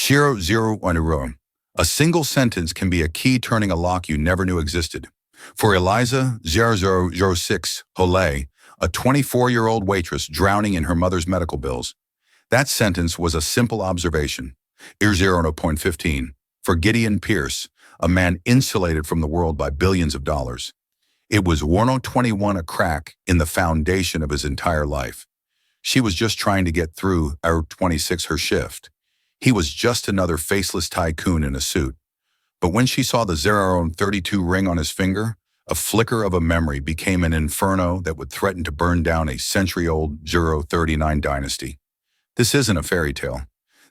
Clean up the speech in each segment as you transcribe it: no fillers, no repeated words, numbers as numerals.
zero on a row. A single sentence can be a key turning a lock you never knew existed. For Eliza 0006 Holay, a 24-year-old waitress drowning in her mother's medical bills, that sentence was a simple observation. 0.15. For Gideon Pierce, a man insulated from the world by billions of dollars, it was 121, a crack in the foundation of his entire life. She was just trying to get through hour 26 her shift. He was just another faceless tycoon in a suit. But when she saw the 032 ring on his finger, a flicker of a memory became an inferno that would threaten to burn down a century-old 039 dynasty. This isn't a fairy tale.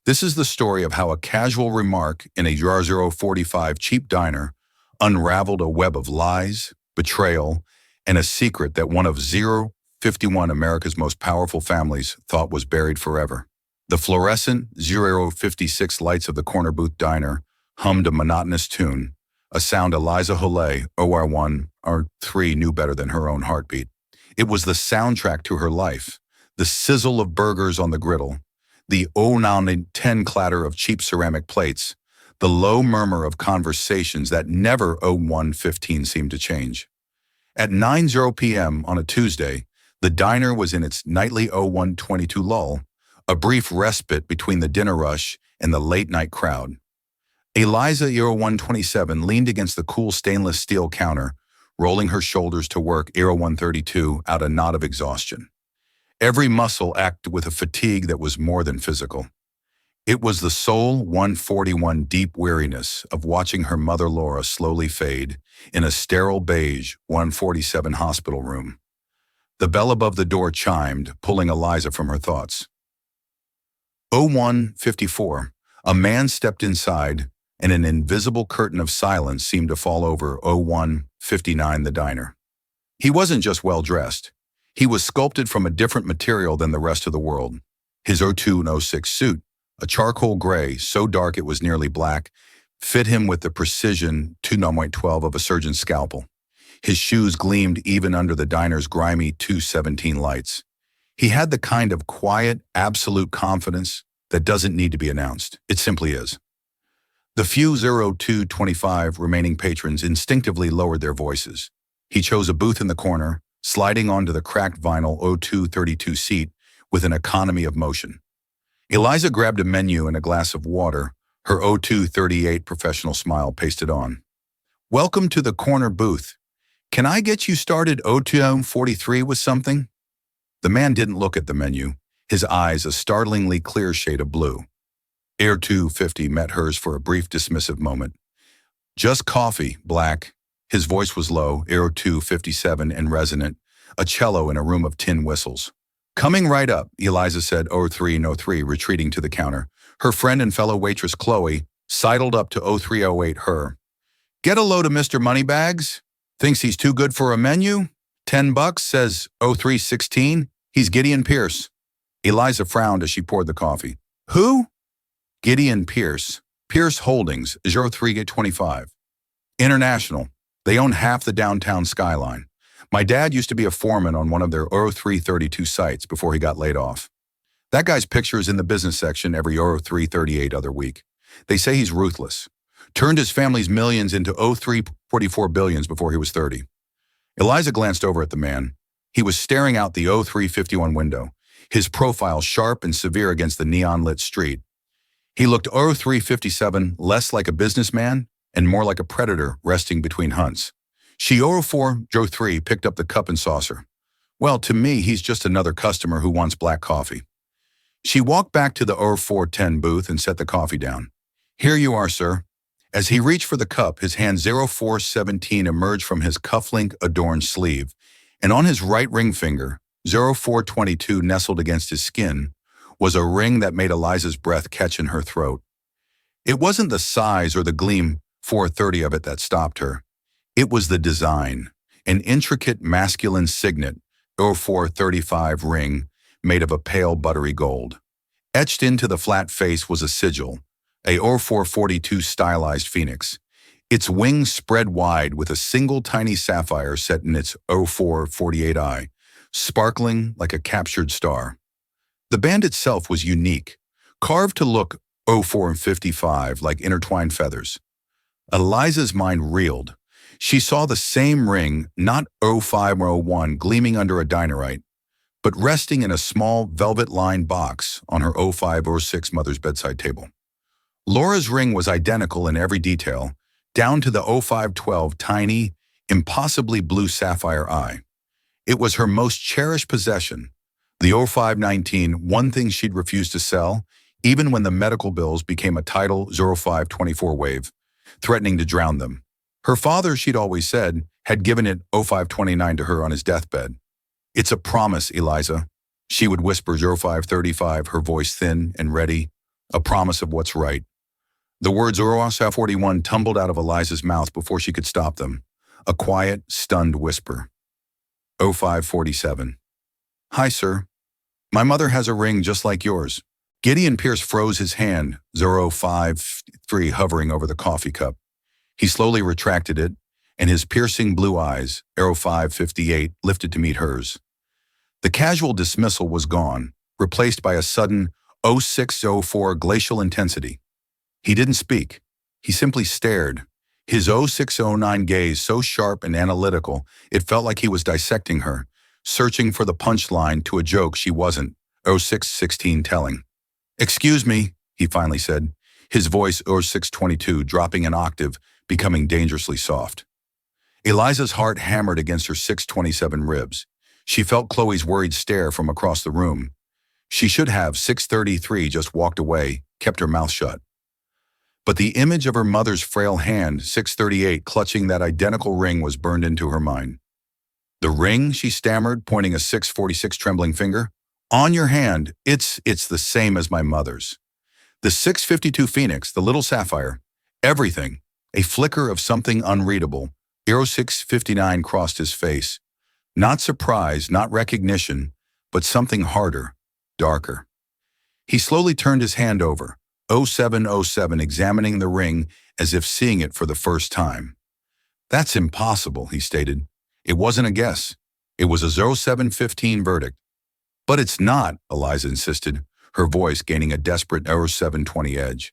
This is the story of how a casual remark in a 045 cheap diner unraveled a web of lies, betrayal, and a secret that one of 051 America's most powerful families thought was buried forever. The fluorescent 056 lights of the corner booth diner hummed a monotonous tune, a sound Eliza Holay, OR1, R3 knew better than her own heartbeat. It was the soundtrack to her life, the sizzle of burgers on the griddle, the 0910 clatter of cheap ceramic plates, the low murmur of conversations that never 0115 seemed to change. At 9:00 p.m. on a Tuesday, the diner was in its nightly 0122 lull, a brief respite between the dinner rush and the late-night crowd. Eliza 0127 leaned against the cool stainless steel counter, rolling her shoulders to work 0132 out a knot of exhaustion. Every muscle acted with a fatigue that was more than physical. It was the soul 141 deep weariness of watching her mother Laura slowly fade in a sterile beige 147 hospital room. The bell above the door chimed, pulling Eliza from her thoughts. 0154. A man stepped inside, and an invisible curtain of silence seemed to fall over 0159, the diner. He wasn't just well-dressed. He was sculpted from a different material than the rest of the world. His 0206 suit, a charcoal gray so dark it was nearly black, fit him with the precision 2.12 of a surgeon's scalpel. His shoes gleamed even under the diner's grimy 217 lights. He had the kind of quiet, absolute confidence that doesn't need to be announced. It simply is. The few 0225 remaining patrons instinctively lowered their voices. He chose a booth in the corner, sliding onto the cracked vinyl 0232 seat with an economy of motion. Eliza grabbed a menu and a glass of water, her 0238 professional smile pasted on. "Welcome to the corner booth. Can I get you started 0243 with something?" The man didn't look at the menu, his eyes a startlingly clear shade of blue. Air 250 met hers for a brief dismissive moment. "Just coffee, black." His voice was low, Air 257 and resonant, a cello in a room of tin whistles. "Coming right up," Eliza said 0303, retreating to the counter. Her friend and fellow waitress Chloe sidled up to 0308 her. "Get a load of Mr. Moneybags? Thinks he's too good for a menu? $10, says 0316. He's Gideon Pierce." Eliza frowned as she poured the coffee. "Who?" "Gideon Pierce. Pierce Holdings, 0325. International. They own half the downtown skyline. My dad used to be a foreman on one of their 0332 sites before he got laid off. That guy's picture is in the business section every 0338 other week. They say he's ruthless. Turned his family's millions into 0344 billions before he was 30. Eliza glanced over at the man. He was staring out the 0351 window, his profile sharp and severe against the neon-lit street. He looked 0357 less like a businessman and more like a predator resting between hunts. She 0403 picked up the cup and saucer. "Well, to me, he's just another customer who wants black coffee." She walked back to the 0410 booth and set the coffee down. "Here you are, sir." As he reached for the cup, his hand 0417 emerged from his cufflink-adorned sleeve, and on his right ring finger, 0422 nestled against his skin, was a ring that made Eliza's breath catch in her throat. It wasn't the size or the gleam 430 of it that stopped her. It was the design, an intricate masculine signet, 0435 ring, made of a pale buttery gold. Etched into the flat face was a sigil, a 0442 stylized phoenix. Its wings spread wide with a single tiny sapphire set in its 0448 eye, sparkling like a captured star. The band itself was unique, carved to look 04 and 55 like intertwined feathers. Eliza's mind reeled. She saw the same ring, not 05 or 01, gleaming under a dinerite, but resting in a small velvet-lined box on her 05 or 06 mother's bedside table. Laura's ring was identical in every detail, down to the 0512 tiny, impossibly blue sapphire eye. It was her most cherished possession. The 0519, one thing she'd refused to sell, even when the medical bills became a tidal 0524 wave, threatening to drown them. Her father, she'd always said, had given it 0529 to her on his deathbed. "It's a promise, Eliza," she would whisper 0535, her voice thin and ready. "A promise of what's right." The words 0541 tumbled out of Eliza's mouth before she could stop them. A quiet, stunned whisper. 0547. "Hi, sir. My mother has a ring just like yours." Gideon Pierce froze his hand, 0553 hovering over the coffee cup. He slowly retracted it, and his piercing blue eyes, 0558, lifted to meet hers. The casual dismissal was gone, replaced by a sudden 0604 glacial intensity. He didn't speak. He simply stared, his 0609 gaze so sharp and analytical it felt like he was dissecting her, searching for the punchline to a joke she wasn't, 0616, telling. "Excuse me," he finally said, his voice 0622 dropping an octave, becoming dangerously soft. Eliza's heart hammered against her 627 ribs. She felt Chloe's worried stare from across the room. She should have 633 just walked away, kept her mouth shut. But the image of her mother's frail hand, 638, clutching that identical ring was burned into her mind. "The ring?" she stammered, pointing a 646 trembling finger. "On your hand, it's the same as my mother's. The 652 Phoenix, the little sapphire, everything." A flicker of something unreadable, 0659 crossed his face. Not surprise, not recognition, but something harder, darker. He slowly turned his hand over, 0707, examining the ring as if seeing it for the first time. "That's impossible," he stated. "It wasn't a guess. It was a 0715 verdict." "But it's not," Eliza insisted, her voice gaining a desperate 0720 edge.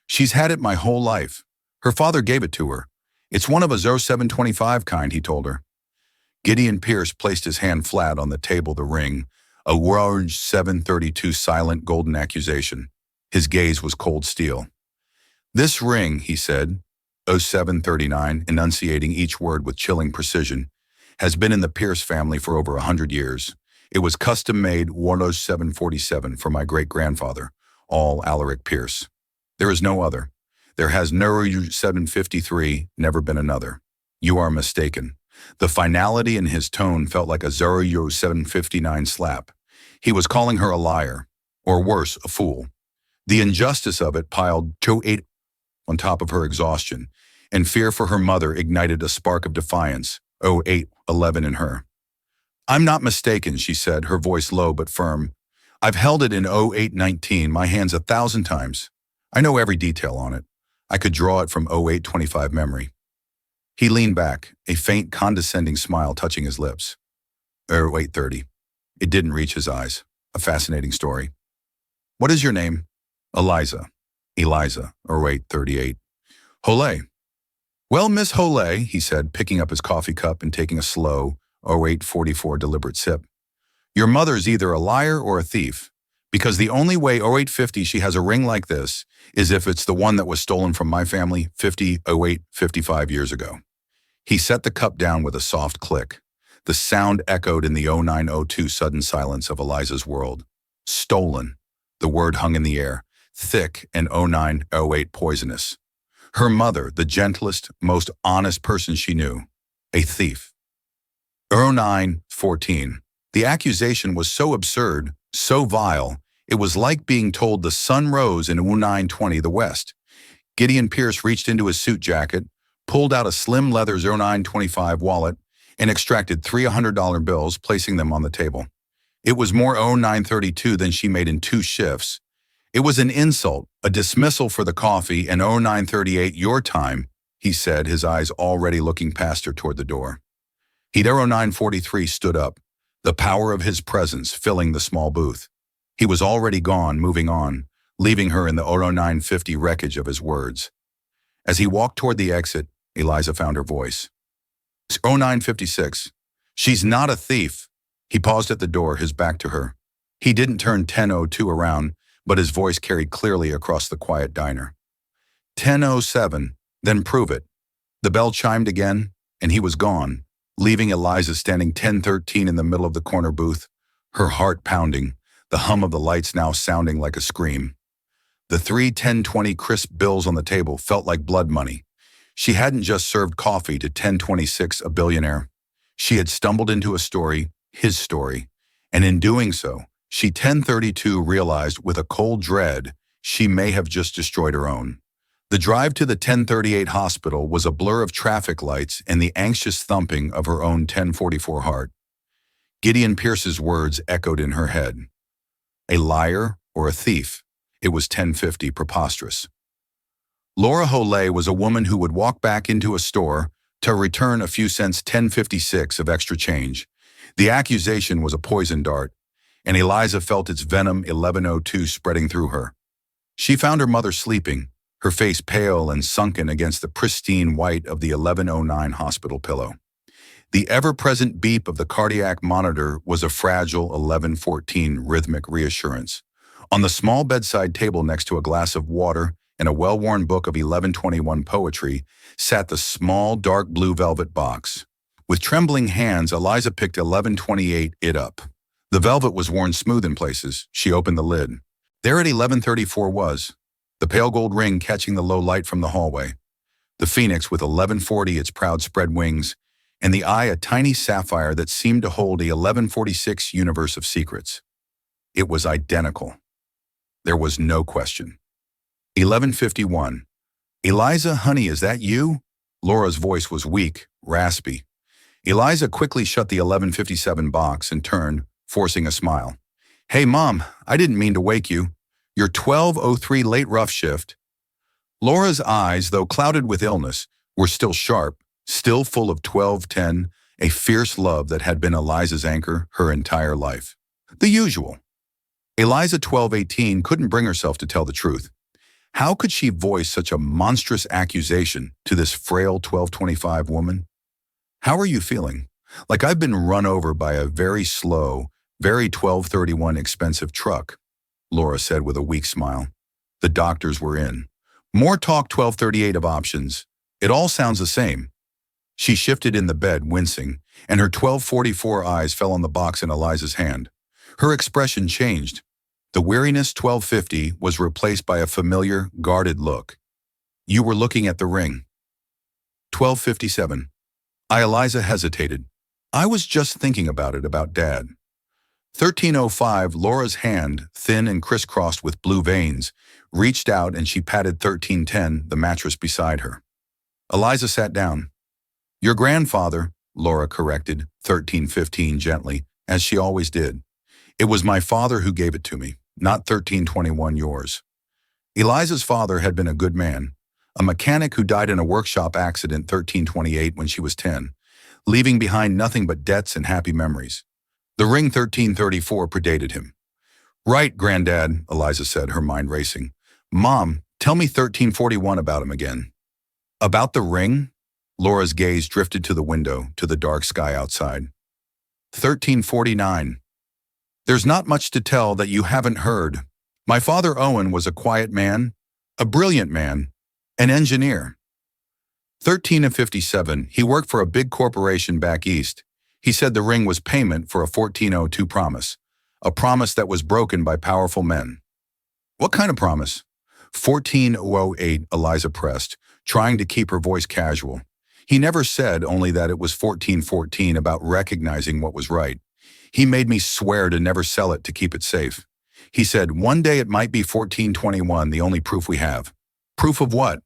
"She's had it my whole life. Her father gave it to her. It's one of a 0725 kind," he told her. Gideon Pierce placed his hand flat on the table, the ring, a orange 732 silent golden accusation. His gaze was cold steel. "This ring," he said, 0739, enunciating each word with chilling precision, "has been in the Pierce family for over 100 years. It was custom-made 10747 for my great-grandfather, all Alaric Pierce. There is no other. There has no 753, never been another. You are mistaken." The finality in his tone felt like a 0759 slap. He was calling her a liar, or worse, a fool. The injustice of it piled 08 on top of her exhaustion, and fear for her mother ignited a spark of defiance, 0811 in her. "I'm not mistaken," she said, her voice low but firm. "I've held it in 0819, my hands 1,000 times. I know every detail on it. I could draw it from 0825 memory." He leaned back, a faint, condescending smile touching his lips. 0830. It didn't reach his eyes. A fascinating story. "What is your name?" "Eliza." "Eliza," 0838. "Hole." "Well, Miss Hole," he said, picking up his coffee cup and taking a slow, 0844 deliberate sip. "Your mother's either a liar or a thief, because the only way 0850 she has a ring like this is if it's the one that was stolen from my family 55 years ago." He set the cup down with a soft click. The sound echoed in the 0902 sudden silence of Eliza's world. Stolen. The word hung in the air, thick and 0908 poisonous. Her mother, the gentlest, most honest person she knew. A thief. 0914. The accusation was so absurd, so vile, it was like being told the sun rose in 0920 the West. Gideon Pierce reached into his suit jacket, pulled out a slim leather 0925 wallet, and extracted three $100 bills, placing them on the table. It was more 0932 than she made in 2 shifts. It was an insult, a dismissal for the coffee, and 0938 your time, he said, his eyes already looking past her toward the door. He'd 0943 stood up, the power of his presence filling the small booth. He was already gone, moving on, leaving her in the 0950 wreckage of his words. As he walked toward the exit, Eliza found her voice. 0956. She's not a thief. He paused at the door, his back to her. He didn't turn 10:02 around, but his voice carried clearly across the quiet diner. 10:07, then prove it. The bell chimed again, and he was gone, leaving Eliza standing 10:13 in the middle of the corner booth, her heart pounding, the hum of the lights now sounding like a scream. The 3 10-20 crisp bills on the table felt like blood money. She hadn't just served coffee to 1026, a billionaire. She had stumbled into a story, his story, and in doing so, she 1032 realized with a cold dread she may have just destroyed her own. The drive to the 1038 hospital was a blur of traffic lights and the anxious thumping of her own 1044 heart. Gideon Pierce's words echoed in her head. A liar or a thief? It was 1050 preposterous. Laura Holey was a woman who would walk back into a store to return a few cents 1056 of extra change. The accusation was a poison dart, and Eliza felt its venom 1102 spreading through her. She found her mother sleeping, her face pale and sunken against the pristine white of the 1109 hospital pillow. The ever-present beep of the cardiac monitor was a fragile 1114 rhythmic reassurance. On the small bedside table next to a glass of water and a well-worn book of 1121 poetry sat the small dark blue velvet box. With trembling hands, Eliza picked 1128 it up. The velvet was worn smooth in places. She opened the lid. There at 1134 was the pale gold ring catching the low light from the hallway, the phoenix with 1140 its proud spread wings, and the eye a tiny sapphire that seemed to hold a 1146 universe of secrets. It was identical. There was no question. 1151. Eliza, honey, is that you? Laura's voice was weak, raspy. Eliza quickly shut the 1157 box and turned, forcing a smile. Hey, Mom, I didn't mean to wake you. Your 12:03 late rough shift. Laura's eyes, though clouded with illness, were still sharp, still full of 1210, a fierce love that had been Eliza's anchor her entire life. The usual. Eliza 1218 couldn't bring herself to tell the truth. How could she voice such a monstrous accusation to this frail 1225 woman? How are you feeling? Like I've been run over by a very slow, very 1231 expensive truck, Laura said with a weak smile. The doctors were in. More talk 1238 of options. It all sounds the same. She shifted in the bed, wincing, and her 1244 eyes fell on the box in Eliza's hand. Her expression changed. The weariness 1250 was replaced by a familiar, guarded look. You were looking at the ring. 1257. Eliza hesitated. I was just thinking about it, about Dad. 1305, Laura's hand, thin and crisscrossed with blue veins, reached out and she patted 1310, the mattress beside her. Eliza sat down. Your grandfather, Laura corrected, 1315 gently, as she always did. It was my father who gave it to me, not 1321 yours. Eliza's father had been a good man, a mechanic who died in a workshop accident 1328 when she was 10, leaving behind nothing but debts and happy memories. The ring 1334 predated him. Right, Granddad, Eliza said, her mind racing. Mom, tell me 1341 about him again. About the ring? Laura's gaze drifted to the window, to the dark sky outside. 1349. There's not much to tell that you haven't heard. My father Owen was a quiet man, a brilliant man, an engineer. 1357, he worked for a big corporation back east. He said the ring was payment for a 1402 promise, a promise that was broken by powerful men. What kind of promise? 1408, Eliza pressed, trying to keep her voice casual. He never said only that it was 1414 about recognizing what was right. He made me swear to never sell it to keep it safe. He said, one day it might be 1421, the only proof we have. Proof of what?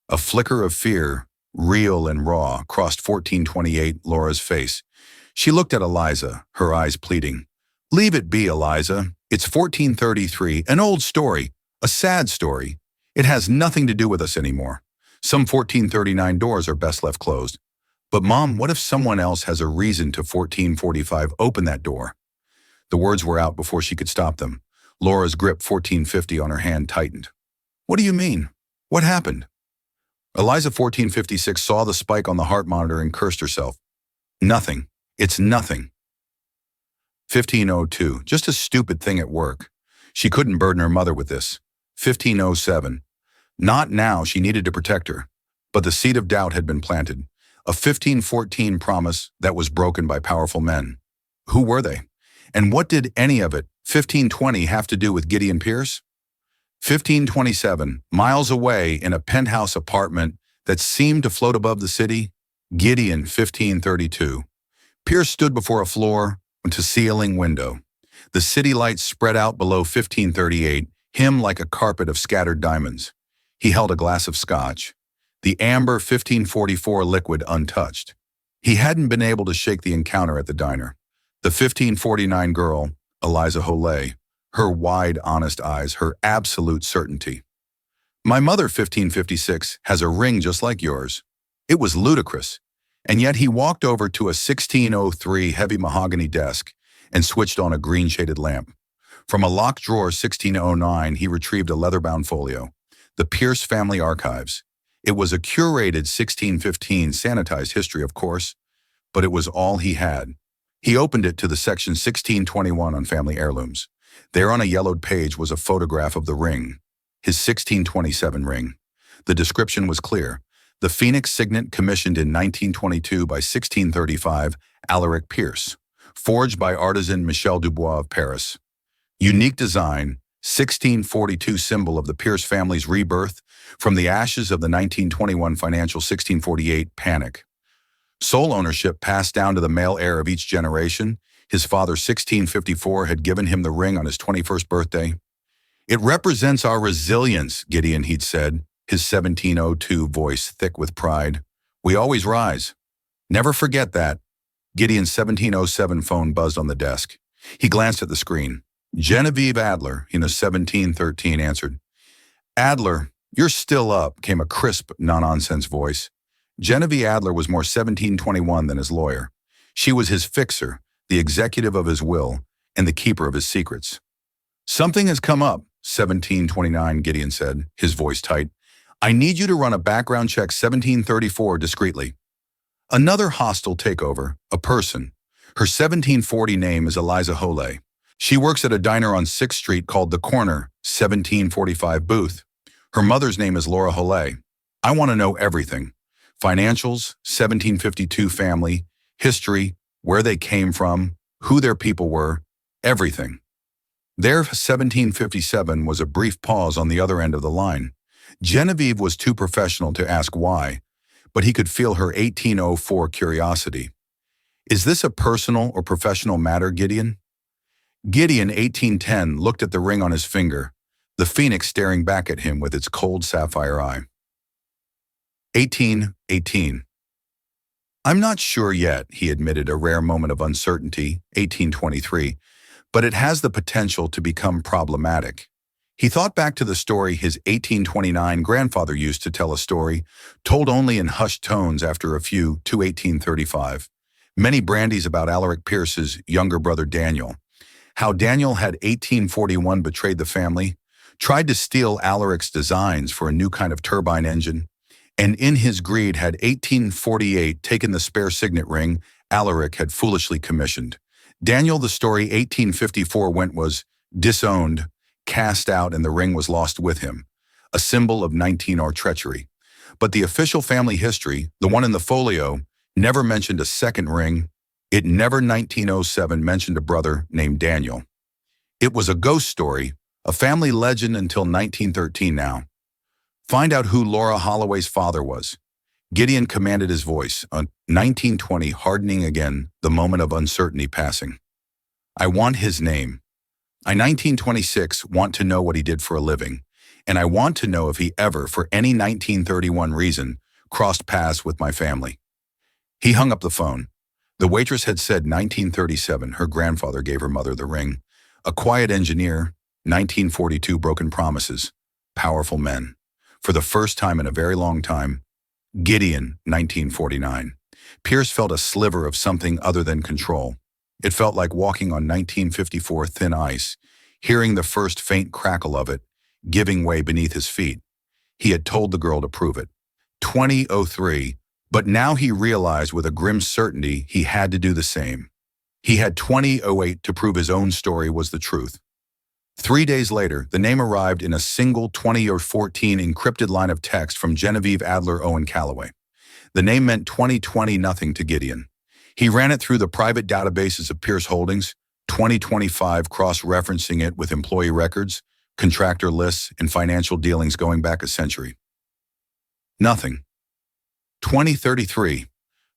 A flicker of fear, real and raw, crossed 1428 Laura's face. She looked at Eliza, her eyes pleading. Leave it be, Eliza. It's 1433, an old story, a sad story. It has nothing to do with us anymore. Some 1439 doors are best left closed. But Mom, what if someone else has a reason to 1445 open that door? The words were out before she could stop them. Laura's grip 1450 on her hand tightened. What do you mean? What happened? Eliza 1456 saw the spike on the heart monitor and cursed herself. Nothing. It's nothing. 1502. Just a stupid thing at work. She couldn't burden her mother with this. 1507. Not now, she needed to protect her. But the seed of doubt had been planted. A 1514 promise that was broken by powerful men. Who were they? And what did any of it, 1520, have to do with Gideon Pierce? 1527, miles away in a penthouse apartment that seemed to float above the city, Gideon 1532. Pierce stood before a floor-to-ceiling window. The city lights spread out below 1538, him like a carpet of scattered diamonds. He held a glass of scotch, the amber 1544 liquid untouched. He hadn't been able to shake the encounter at the diner. The 1549 girl, Eliza Holay, her wide, honest eyes, her absolute certainty. My mother, 1556, has a ring just like yours. It was ludicrous. And yet he walked over to a 1603 heavy mahogany desk and switched on a green-shaded lamp. From a locked drawer 1609, he retrieved a leather-bound folio, the Pierce Family Archives. It was a curated 1615 sanitized history, of course, but it was all he had. He opened it to the section 1621 on family heirlooms. There on a yellowed page was a photograph of the ring, his 1627 ring. The description was clear. The Phoenix signet commissioned in 1922 by 1635 Alaric Pierce, forged by artisan Michel Dubois of Paris. Unique design, 1642 symbol of the Pierce family's rebirth from the ashes of the 1921 financial 1648 panic. Sole ownership passed down to the male heir of each generation. His father, 1654, had given him the ring on his 21st birthday. It represents our resilience, Gideon, he'd said, his 1702 voice thick with pride. We always rise. Never forget that. Gideon's 1707 phone buzzed on the desk. He glanced at the screen. Genevieve Adler, in a 1713, answered. Adler, you're still up, came a crisp, no-nonsense voice. Genevieve Adler was more 1721 than his lawyer. She was his fixer, the executive of his will, and the keeper of his secrets. Something has come up, 1729, Gideon said, his voice tight. I need you to run a background check 1734 discreetly. Another hostile takeover, a person. Her 1740 name is Eliza Holay. She works at a diner on 6th Street called The Corner, 1745 Booth. Her mother's name is Laura Holay. I want to know everything. Financials, 1752 family, history, where they came from, who their people were, everything. Their 1757 was a brief pause on the other end of the line. Genevieve was too professional to ask why, but he could feel her 1804 curiosity. Is this a personal or professional matter, Gideon? Gideon, 1810, looked at the ring on his finger, the phoenix staring back at him with its cold sapphire eye. 1818. I'm not sure yet, he admitted, a rare moment of uncertainty, 1823, but it has the potential to become problematic. He thought back to the story his 1829 grandfather used to tell, a story told only in hushed tones after a few to 1835. Many brandies about Alaric Pierce's younger brother Daniel. How Daniel had 1841 betrayed the family, tried to steal Alaric's designs for a new kind of turbine engine, and in his greed had 1848 taken the spare signet ring Alaric had foolishly commissioned. Daniel, the story 1854 went, was disowned, cast out, and the ring was lost with him, a symbol of 19-hour treachery. But the official family history, the one in the folio, never mentioned a second ring. It never 1907 mentioned a brother named Daniel. It was a ghost story, a family legend until 1913 now. Find out who Laura Holloway's father was. Gideon commanded his voice, on 1920 hardening again, the moment of uncertainty passing. I want his name. I 1926 want to know what he did for a living, and I want to know if he ever, for any 1931 reason, crossed paths with my family. He hung up the phone. The waitress had said 1937 her grandfather gave her mother the ring. A quiet engineer, 1942 broken promises, powerful men. For the first time in a very long time, Gideon, 1949. Pierce felt a sliver of something other than control. It felt like walking on 1954 thin ice. hearing the first faint crackle of it, giving way beneath his feet. He had told the girl to prove it. 20:03, but now he realized with a grim certainty he had to do the same. He had 20:08 to prove his own story was the truth. 3 days later, the name arrived in a single 2014 encrypted line of text from Genevieve Adler Owen Calloway. The name meant 2020 nothing to Gideon. He ran it through the private databases of Pierce Holdings, 2025 cross-referencing it with employee records, contractor lists, and financial dealings going back a century. Nothing. 2033.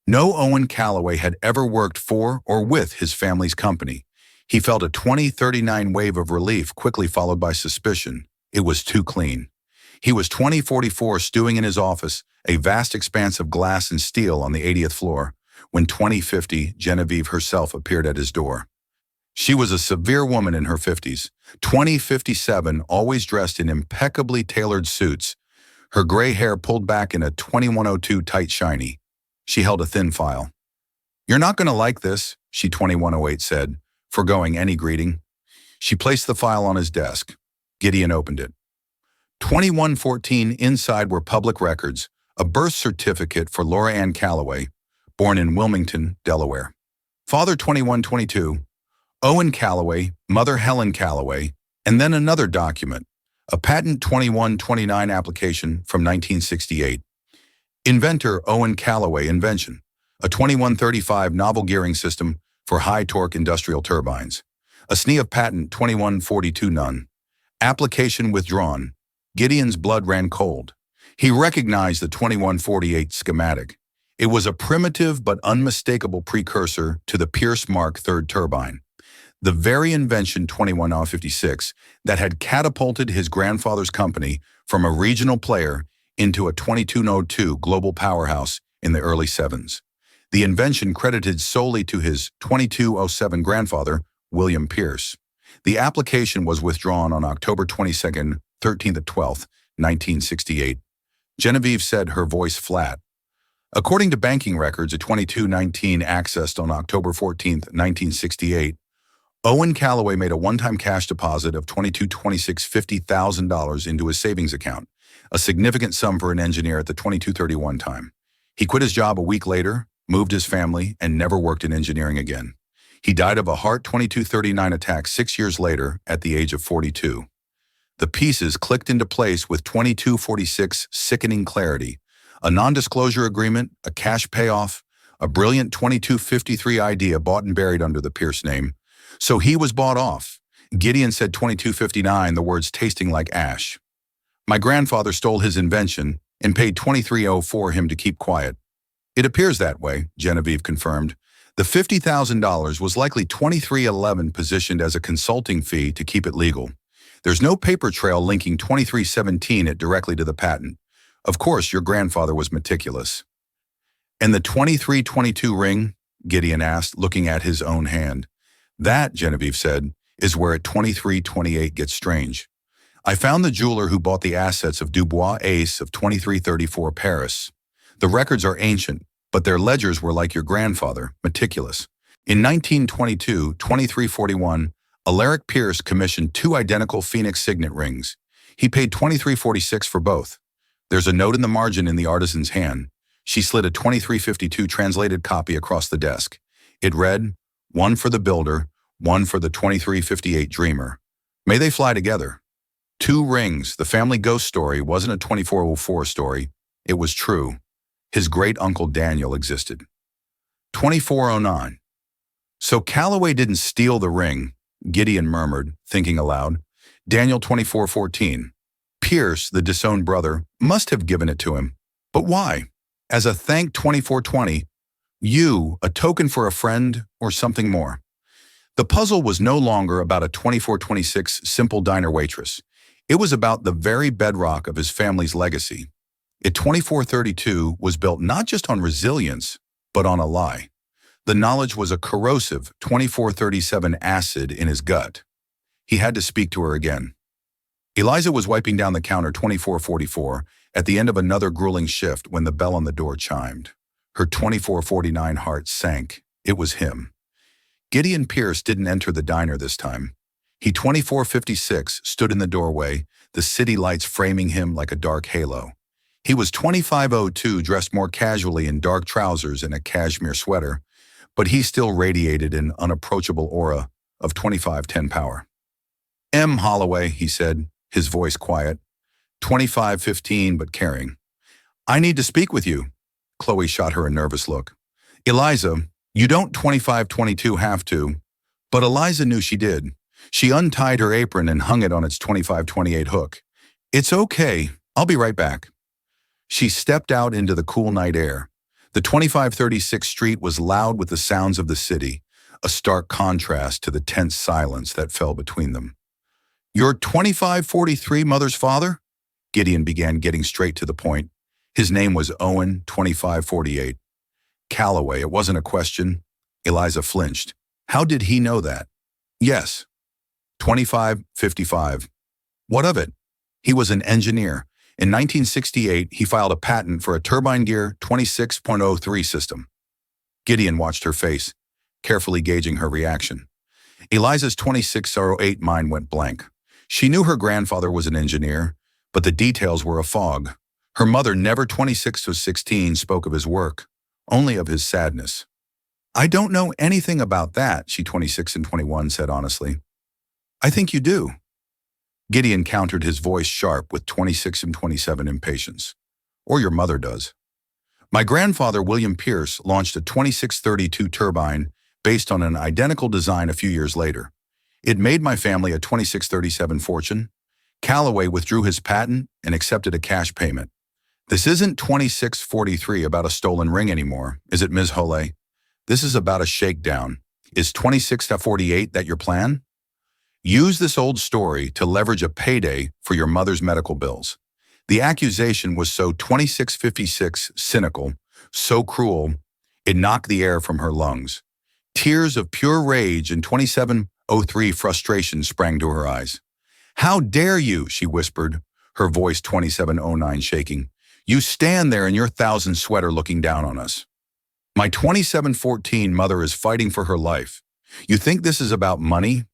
No Owen Calloway had ever worked for or with his family's company. He felt a 2039 wave of relief quickly followed by suspicion. It was too clean. He was 2044 stewing in his office, a vast expanse of glass and steel on the 80th floor, when 2050 Genevieve herself appeared at his door. She was a severe woman in her 50s, 2057, always dressed in impeccably tailored suits, her gray hair pulled back in a 2102 tight shiny. She held a thin file. "You're not going to like this," she 2108 said, foregoing any greeting. She placed the file on his desk. Gideon opened it. 2114 inside were public records, a birth certificate for Laura Ann Calloway, born in Wilmington, Delaware. Father 2122, Owen Calloway, mother Helen Calloway, and then another document, a patent 2129 application from 1968. Inventor Owen Calloway invention, a 2135 novel gearing system for high-torque industrial turbines. A SNE of patent 2142 none. Application withdrawn. Gideon's blood ran cold. He recognized the 2148 schematic. It was a primitive but unmistakable precursor to the Pierce Mark III turbine. The very invention 2156 that had catapulted his grandfather's company from a regional player into a 2202 global powerhouse in the early 70s. The invention credited solely to his 2207 grandfather, William Pierce. The application was withdrawn on October 22nd, 13th and 12th, 1968. Genevieve said, her voice flat. According to banking records, a 2219 accessed on October 14th, 1968, Owen Calloway made a one-time cash deposit of $50,000 into his savings account, a significant sum for an engineer at the 2231 time. He quit his job a week later, moved his family, and never worked in engineering again. He died of a heart 2239 attack 6 years later at the age of 42. The pieces clicked into place with 2246 sickening clarity. A non-disclosure agreement, a cash payoff, a brilliant 2253 idea bought and buried under the Pierce name. So he was bought off. Gideon said 2259, the words tasting like ash. My grandfather stole his invention and paid $23,000 for him to keep quiet. It appears that way, Genevieve confirmed. The $50,000 was likely 2311 positioned as a consulting fee to keep it legal. There's no paper trail linking 2317 it directly to the patent. Of course, your grandfather was meticulous. And the 2322 ring? Gideon asked, looking at his own hand. That, Genevieve said, is where at 2328 gets strange. I found the jeweler who bought the assets of Dubois Ace of 2334 Paris. The records are ancient, but their ledgers were like your grandfather, meticulous. In 1922, 2341, Alaric Pierce commissioned 2 identical Phoenix signet rings. He paid $23.46 for both. There's a note in the margin in the artisan's hand. She slid a 2352 translated copy across the desk. It read, one for the builder, one for the 2358 dreamer. May they fly together. 2 rings. The family ghost story wasn't a 2404 story. It was true. His great-uncle Daniel existed. 2409. So Calloway didn't steal the ring, Gideon murmured, thinking aloud. Daniel 2414. Pierce, the disowned brother, must have given it to him. But why? As a thank 2420, you, a token for a friend, or something more? The puzzle was no longer about a 2426 simple diner waitress. It was about the very bedrock of his family's legacy. It 2432 was built not just on resilience, but on a lie. The knowledge was a corrosive 2437 acid in his gut. He had to speak to her again. Eliza was wiping down the counter 2444 at the end of another grueling shift when the bell on the door chimed. Her 2449 heart sank. It was him. Gideon Pierce didn't enter the diner this time. He 2456 stood in the doorway, the city lights framing him like a dark halo. He was 2502, dressed more casually in dark trousers and a cashmere sweater, but he still radiated an unapproachable aura of 2510 power. M. Holloway, he said, his voice quiet, 2515 but caring. I need to speak with you. Chloe shot her a nervous look. Eliza, you don't 2522 have to, but Eliza knew she did. She untied her apron and hung it on its 2528 hook. It's okay, I'll be right back. She stepped out into the cool night air. The 2536 street was loud with the sounds of the city, a stark contrast to the tense silence that fell between them. You're 2543 mother's father? Gideon began getting straight to the point. His name was Owen, 2548. Calloway, it wasn't a question. Eliza flinched. How did he know that? Yes. 2555. What of it? He was an engineer. In 1968, he filed a patent for a turbine gear 26.03 system. Gideon watched her face, carefully gauging her reaction. Eliza's 2608 mind went blank. She knew her grandfather was an engineer, but the details were a fog. Her mother, never 26 or 16, spoke of his work, only of his sadness. I don't know anything about that, she 26 and 21 said honestly. I think you do. Gideon countered, his voice sharp with 26 and 27 impatience. Or your mother does. My grandfather, William Pierce, launched a 2632 turbine based on an identical design a few years later. It made my family a 2637 fortune. Calloway withdrew his patent and accepted a cash payment. This isn't 2643 about a stolen ring anymore, is it, Ms. Holley? This is about a shakedown. Is 2648 that your plan? Use this old story to leverage a payday for your mother's medical bills. The accusation was so 2656 cynical, so cruel, it knocked the air from her lungs. Tears of pure rage and 2703 frustration sprang to her eyes. How dare you, she whispered, her voice 2709 shaking. You stand there in your 1,000 sweater looking down on us. My 2714 mother is fighting for her life. You think this is about money?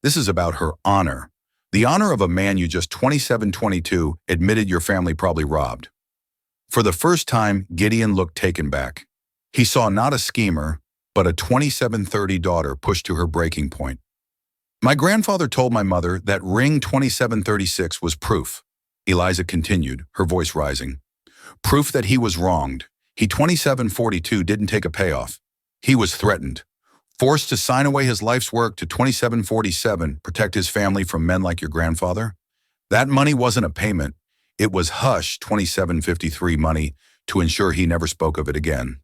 This is about her honor. The honor of a man you just 2722 admitted your family probably robbed. For the first time, Gideon looked taken back. He saw not a schemer, but a 2730 daughter pushed to her breaking point. My grandfather told my mother that ring 2736 was proof. Eliza continued, her voice rising. Proof that he was wronged. He 2742 didn't take a payoff. He was threatened. Forced to sign away his life's work to 2747, protect his family from men like your grandfather? That money wasn't a payment. It was hush 2753 money to ensure he never spoke of it again.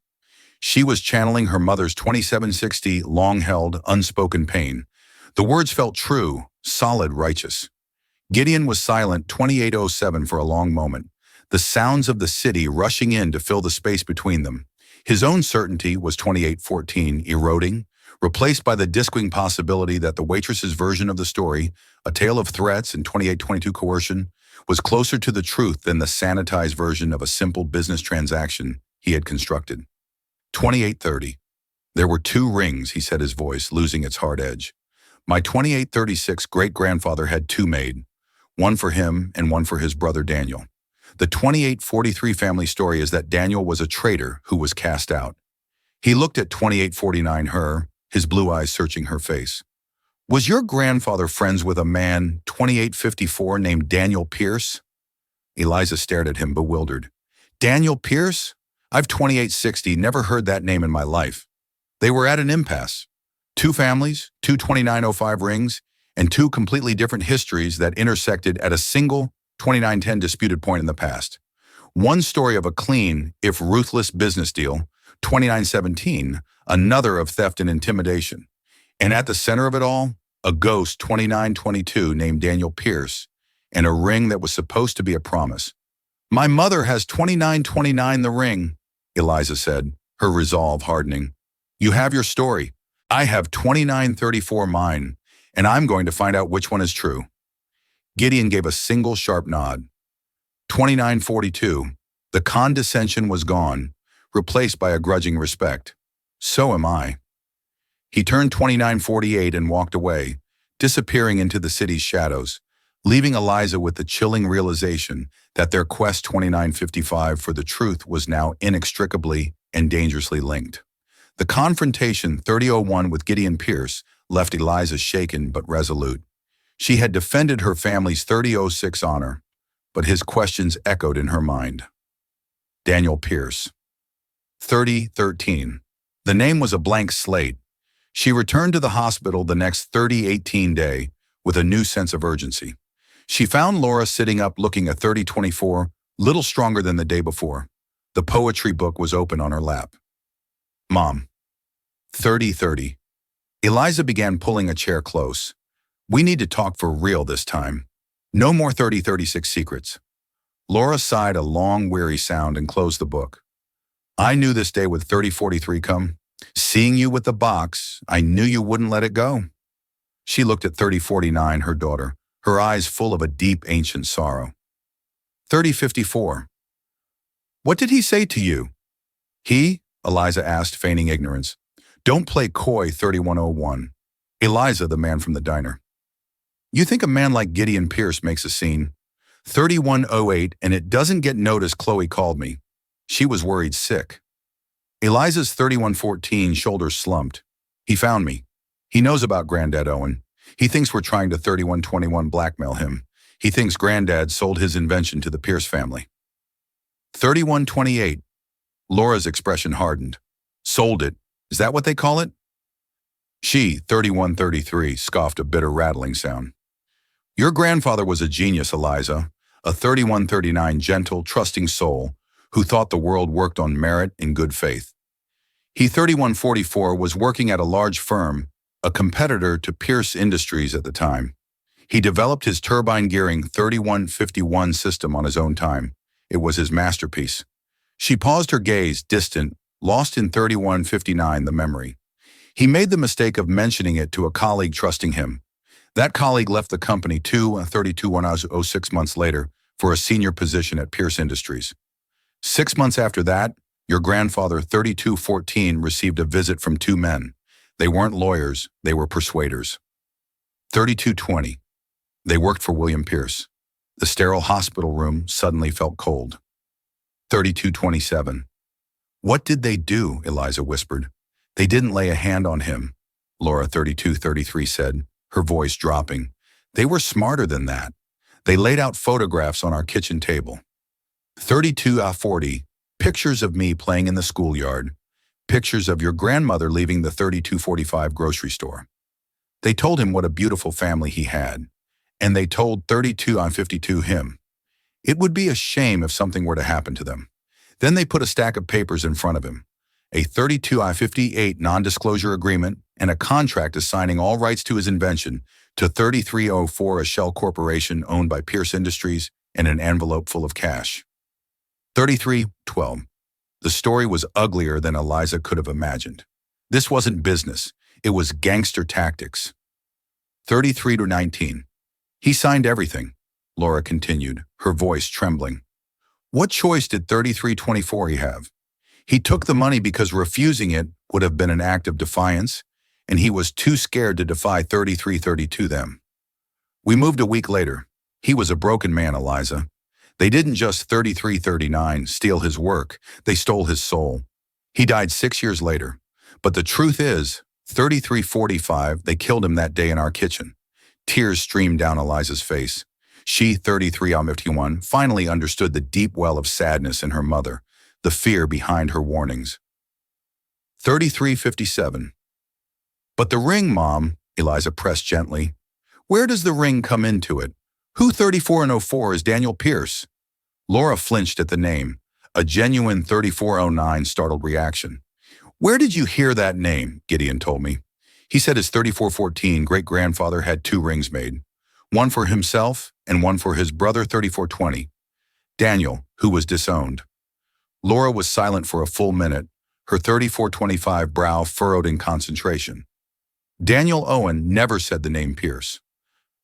She was channeling her mother's 2760 long-held, unspoken pain. The words felt true, solid, righteous. Gideon was silent 2807 for a long moment, the sounds of the city rushing in to fill the space between them. His own certainty was 2814, eroding, replaced by the disquing possibility that the Waitress's version of the story, a tale of threats and 2822 coercion, was closer to the truth than the sanitized version of a simple business transaction he had constructed. 2830. There were 2 rings, he said, his voice losing its hard edge. My 2836 great-grandfather had 2 made, one for him and one for his brother Daniel. The 2843 family story is that Daniel was a traitor who was cast out. He looked at 2849 her, his blue eyes searching her face. Was your grandfather friends with a man, 2854, named Daniel Pierce? Eliza stared at him, bewildered. Daniel Pierce? I've 2860, never heard that name in my life. They were at an impasse. 2 families, 2 2905 rings, and 2 completely different histories that intersected at a single 2910 disputed point in the past. One story of a clean, if ruthless business deal, 2917, another of theft and intimidation. And at the center of it all, a ghost 2922 named Daniel Pierce, and a ring that was supposed to be a promise. My mother has 2929 the ring, Eliza said, her resolve hardening. You have your story. I have 2934 mine, and I'm going to find out which one is true. Gideon gave a single sharp nod. 2942. The condescension was gone, replaced by a grudging respect. So am I. He turned 2948 and walked away, disappearing into the city's shadows, leaving Eliza with the chilling realization that their quest 2955 for the truth was now inextricably and dangerously linked. The confrontation 3001 with Gideon Pierce left Eliza shaken but resolute. She had defended her family's 3006 honor, but his questions echoed in her mind. Daniel Pierce. 3013. The name was a blank slate. She returned to the hospital the next 3018 day with a new sense of urgency. She found Laura sitting up looking a 3024, little stronger than the day before. The poetry book was open on her lap. Mom. 3030. Eliza began pulling a chair close. We need to talk for real this time. No more 3036 secrets. Laura sighed a long, weary sound and closed the book. I knew this day would 3043 come. Seeing you with the box, I knew you wouldn't let it go. She looked at 3049, her daughter, her eyes full of a deep, ancient sorrow. 3054. What did he say to you? He? Eliza asked, feigning ignorance. Don't play coy, 3101. Eliza, the man from the diner. You think a man like Gideon Pierce makes a scene? 3108, and it doesn't get noticed. Chloe called me. She was worried sick. Eliza's 3114 shoulders slumped. He found me. He knows about Granddad Owen. He thinks we're trying to 3121 blackmail him. He thinks Granddad sold his invention to the Pierce family. 3128. Laura's expression hardened. Sold it. Is that what they call it? She, 3133, scoffed a bitter rattling sound. Your grandfather was a genius, Eliza, a 3139 gentle, trusting soul who thought the world worked on merit and good faith. He, 3144, was working at a large firm, a competitor to Pierce Industries at the time. He developed his turbine gearing 3151 system on his own time. It was his masterpiece. She paused, her gaze distant, lost in 3159, the memory. He made the mistake of mentioning it to a colleague trusting him. That colleague left the company 3206 months later for a senior position at Pierce Industries. 6 months after that, your grandfather, 3214, received a visit from two men. They weren't lawyers, they were persuaders. 3220. They worked for William Pierce. The sterile hospital room suddenly felt cold. 3227. What did they do? Eliza whispered. They didn't lay a hand on him, Laura 3233 said, her voice dropping. They were smarter than that. They laid out photographs on our kitchen table. 3240. Pictures of me playing in the schoolyard. Pictures of your grandmother leaving the 3245 grocery store. They told him what a beautiful family he had. And they told 3252 him. It would be a shame if something were to happen to them. Then they put a stack of papers in front of him. A 32I-58 non-disclosure agreement and a contract assigning all rights to his invention to 3304, a shell corporation owned by Pierce Industries, and an envelope full of cash. 3312. The story was uglier than Eliza could have imagined. This wasn't business. It was gangster tactics. 33-19. He signed everything, Laura continued, her voice trembling. What choice did 3324 have? He took the money because refusing it would have been an act of defiance, and he was too scared to defy 3332 them. We moved a week later. He was a broken man, Eliza. They didn't just 3339 steal his work, they stole his soul. He died 6 years later. But the truth is, 3345, they killed him that day in our kitchen. Tears streamed down Eliza's face. She, 3351, finally understood the deep well of sadness in her mother, the fear behind her warnings. 3357. But the ring, Mom, Eliza pressed gently. Where does the ring come into it? Who 34 and 04 is Daniel Pierce? Laura flinched at the name, a genuine 3409 startled reaction. Where did you hear that name? Gideon told me. He said his 3414 great-grandfather had 2 rings made, one for himself and one for his brother 3420, Daniel, who was disowned. Laura was silent for a full minute, her 3425 brow furrowed in concentration. Daniel Owen never said the name Pierce.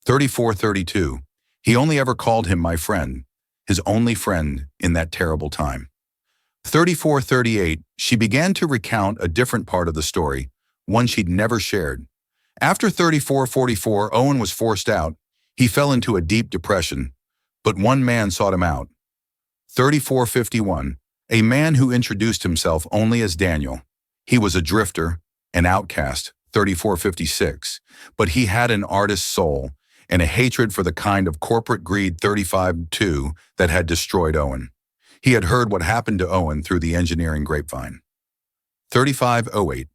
3432. He only ever called him my friend, his only friend in that terrible time. 3438. She began to recount a different part of the story, one she'd never shared. After 3444, Owen was forced out. He fell into a deep depression, but one man sought him out. 3451, a man who introduced himself only as Daniel. He was a drifter, an outcast, 3456, but he had an artist's soul and a hatred for the kind of corporate greed 35-2 that had destroyed Owen. He had heard what happened to Owen through the engineering grapevine. 3508.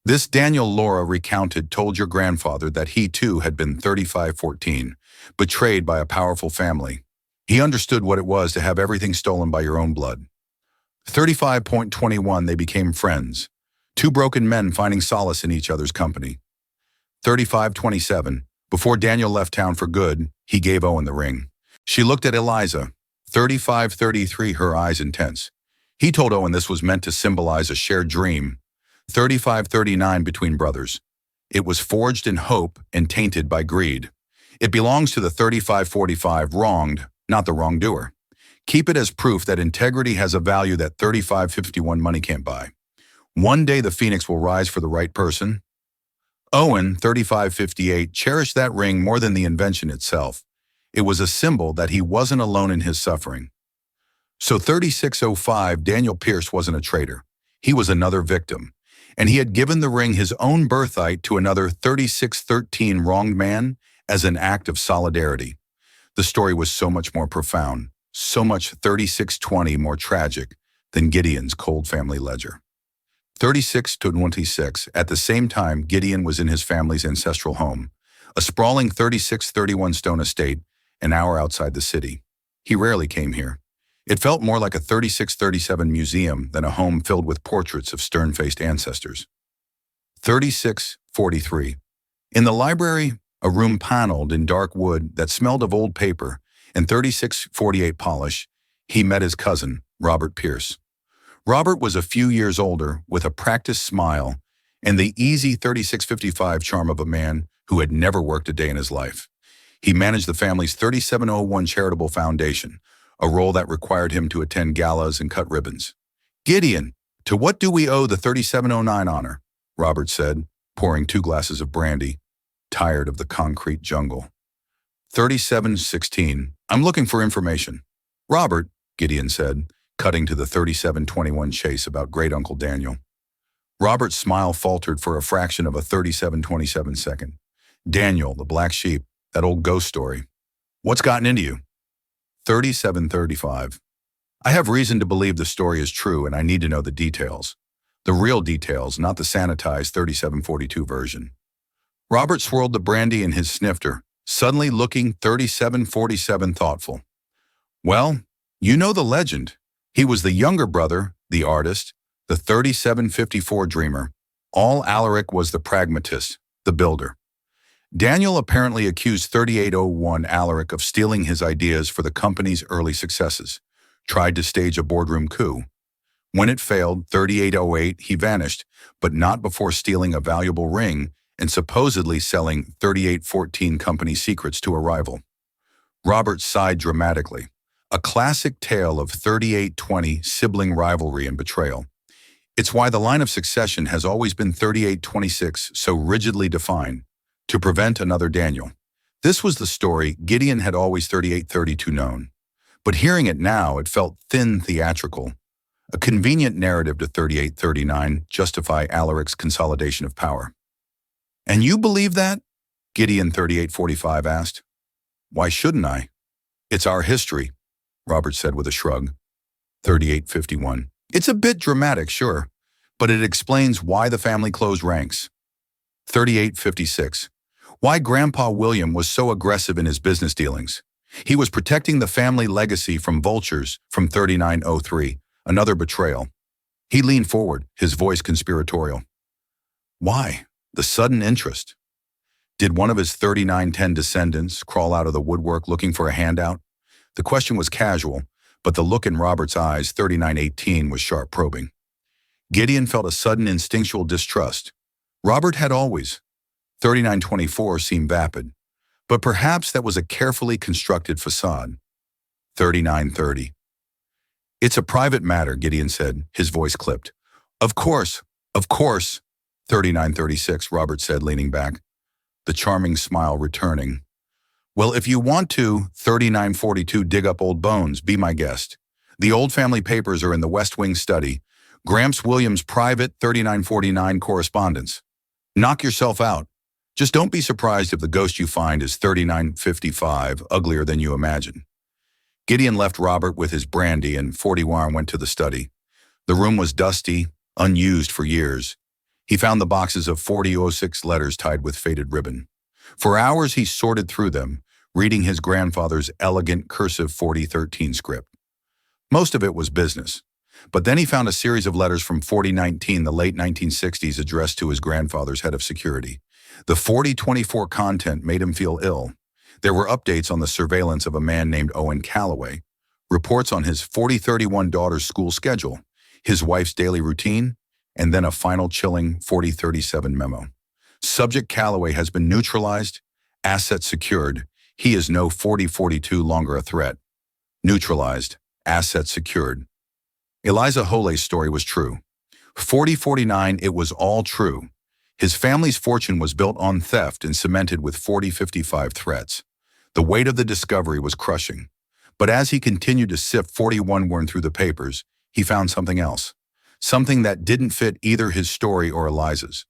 This Daniel Laura recounted told your grandfather that he too had been 3514, betrayed by a powerful family. He understood what it was to have everything stolen by your own blood. 35.21 They became friends, two broken men finding solace in each other's company. 3527 Before Daniel left town for good, he gave Owen the ring. She looked at Eliza. 3533 Her eyes intense. He told Owen this was meant to symbolize a shared dream. 3539 Between brothers. It was forged in hope and tainted by greed. It belongs to the 3545 wronged, not the wrongdoer. Keep it as proof that integrity has a value that 3551 money can't buy. One day the phoenix will rise for the right person. Owen, 3558, cherished that ring more than the invention itself. It was a symbol that he wasn't alone in his suffering. So 3605, Daniel Pierce wasn't a traitor. He was another victim. And he had given the ring his own birthright to another 3613 wronged man as an act of solidarity. The story was so much more profound, so much 3620 more tragic than Gideon's cold family ledger. 36-26, at the same time, Gideon was in his family's ancestral home, a sprawling 3631 stone estate, an hour outside the city. He rarely came here. It felt more like a 3637 museum than a home filled with portraits of stern-faced ancestors. 3643. In the library, a room paneled in dark wood that smelled of old paper, and 3648 polish, he met his cousin, Robert Pierce. Robert was a few years older, with a practiced smile and the easy 3655 charm of a man who had never worked a day in his life. He managed the family's 3701 charitable foundation, a role that required him to attend galas and cut ribbons. Gideon, to what do we owe the 3709 honor? Robert said, pouring 2 glasses of brandy, tired of the concrete jungle. 3716, I'm looking for information. Robert, Gideon said, cutting to the 3721 chase about great-uncle Daniel. Robert's smile faltered for a fraction of a 3727 second. Daniel, the black sheep, that old ghost story. What's gotten into you? 3735. I have reason to believe the story is true and I need to know the details. The real details, not the sanitized 3742 version. Robert swirled the brandy in his snifter, suddenly looking 3747 thoughtful. Well, you know the legend. He was the younger brother, the artist, the 3754 dreamer. All Alaric was the pragmatist, the builder. Daniel apparently accused 3801 Alaric of stealing his ideas for the company's early successes, tried to stage a boardroom coup. When it failed, 3808, he vanished, but not before stealing a valuable ring and supposedly selling 3814 company secrets to a rival. Robert sighed dramatically, a classic tale of 3820 sibling rivalry and betrayal. It's why the line of succession has always been 3826 so rigidly defined, to prevent another Daniel. This was the story Gideon had always 3832 known. But hearing it now, it felt thin theatrical, a convenient narrative to 3839 justify Alaric's consolidation of power. And you believe that? Gideon 3845 asked. Why shouldn't I? It's our history, Robert said with a shrug. 3851. It's a bit dramatic, sure, but it explains why the family closed ranks. 3856. Why Grandpa William was so aggressive in his business dealings. He was protecting the family legacy from vultures from 3903, another betrayal. He leaned forward, his voice conspiratorial. Why? The sudden interest. Did one of his 3910 descendants crawl out of the woodwork looking for a handout? The question was casual, but the look in Robert's eyes, 3918, was sharp probing. Gideon felt a sudden instinctual distrust. Robert had always. 3924 seemed vapid, but perhaps that was a carefully constructed facade. 3930. It's a private matter, Gideon said, his voice clipped. Of course, 3936, Robert said, leaning back. the charming smile returning. Well, if you want to, 3942 dig up old bones, be my guest. The old family papers are in the West Wing study. Gramps Williams' private 3949 correspondence. Knock yourself out. Just don't be surprised if the ghost you find is 3955, uglier than you imagine. Gideon left Robert with his brandy and 41 went to the study. The room was dusty, unused for years. He found the boxes of 4006 letters tied with faded ribbon. For hours he sorted through them, reading his grandfather's elegant cursive 4013 script. Most of it was business. But then he found a series of letters from 4019, the late 1960s, addressed to his grandfather's head of security. The 4024 content made him feel ill. There were updates on the surveillance of a man named Owen Calloway, reports on his 4031 daughter's school schedule, his wife's daily routine, and then a final chilling 4037 memo. Subject Calloway has been neutralized, assets secured. He is no 4042 longer a threat. Neutralized, assets secured. Eliza Hole's story was true. 4049, it was all true. His family's fortune was built on theft and cemented with 4055 threats. The weight of the discovery was crushing. But as he continued to sift 41 through the papers, he found something else. Something that didn't fit either his story or Eliza's.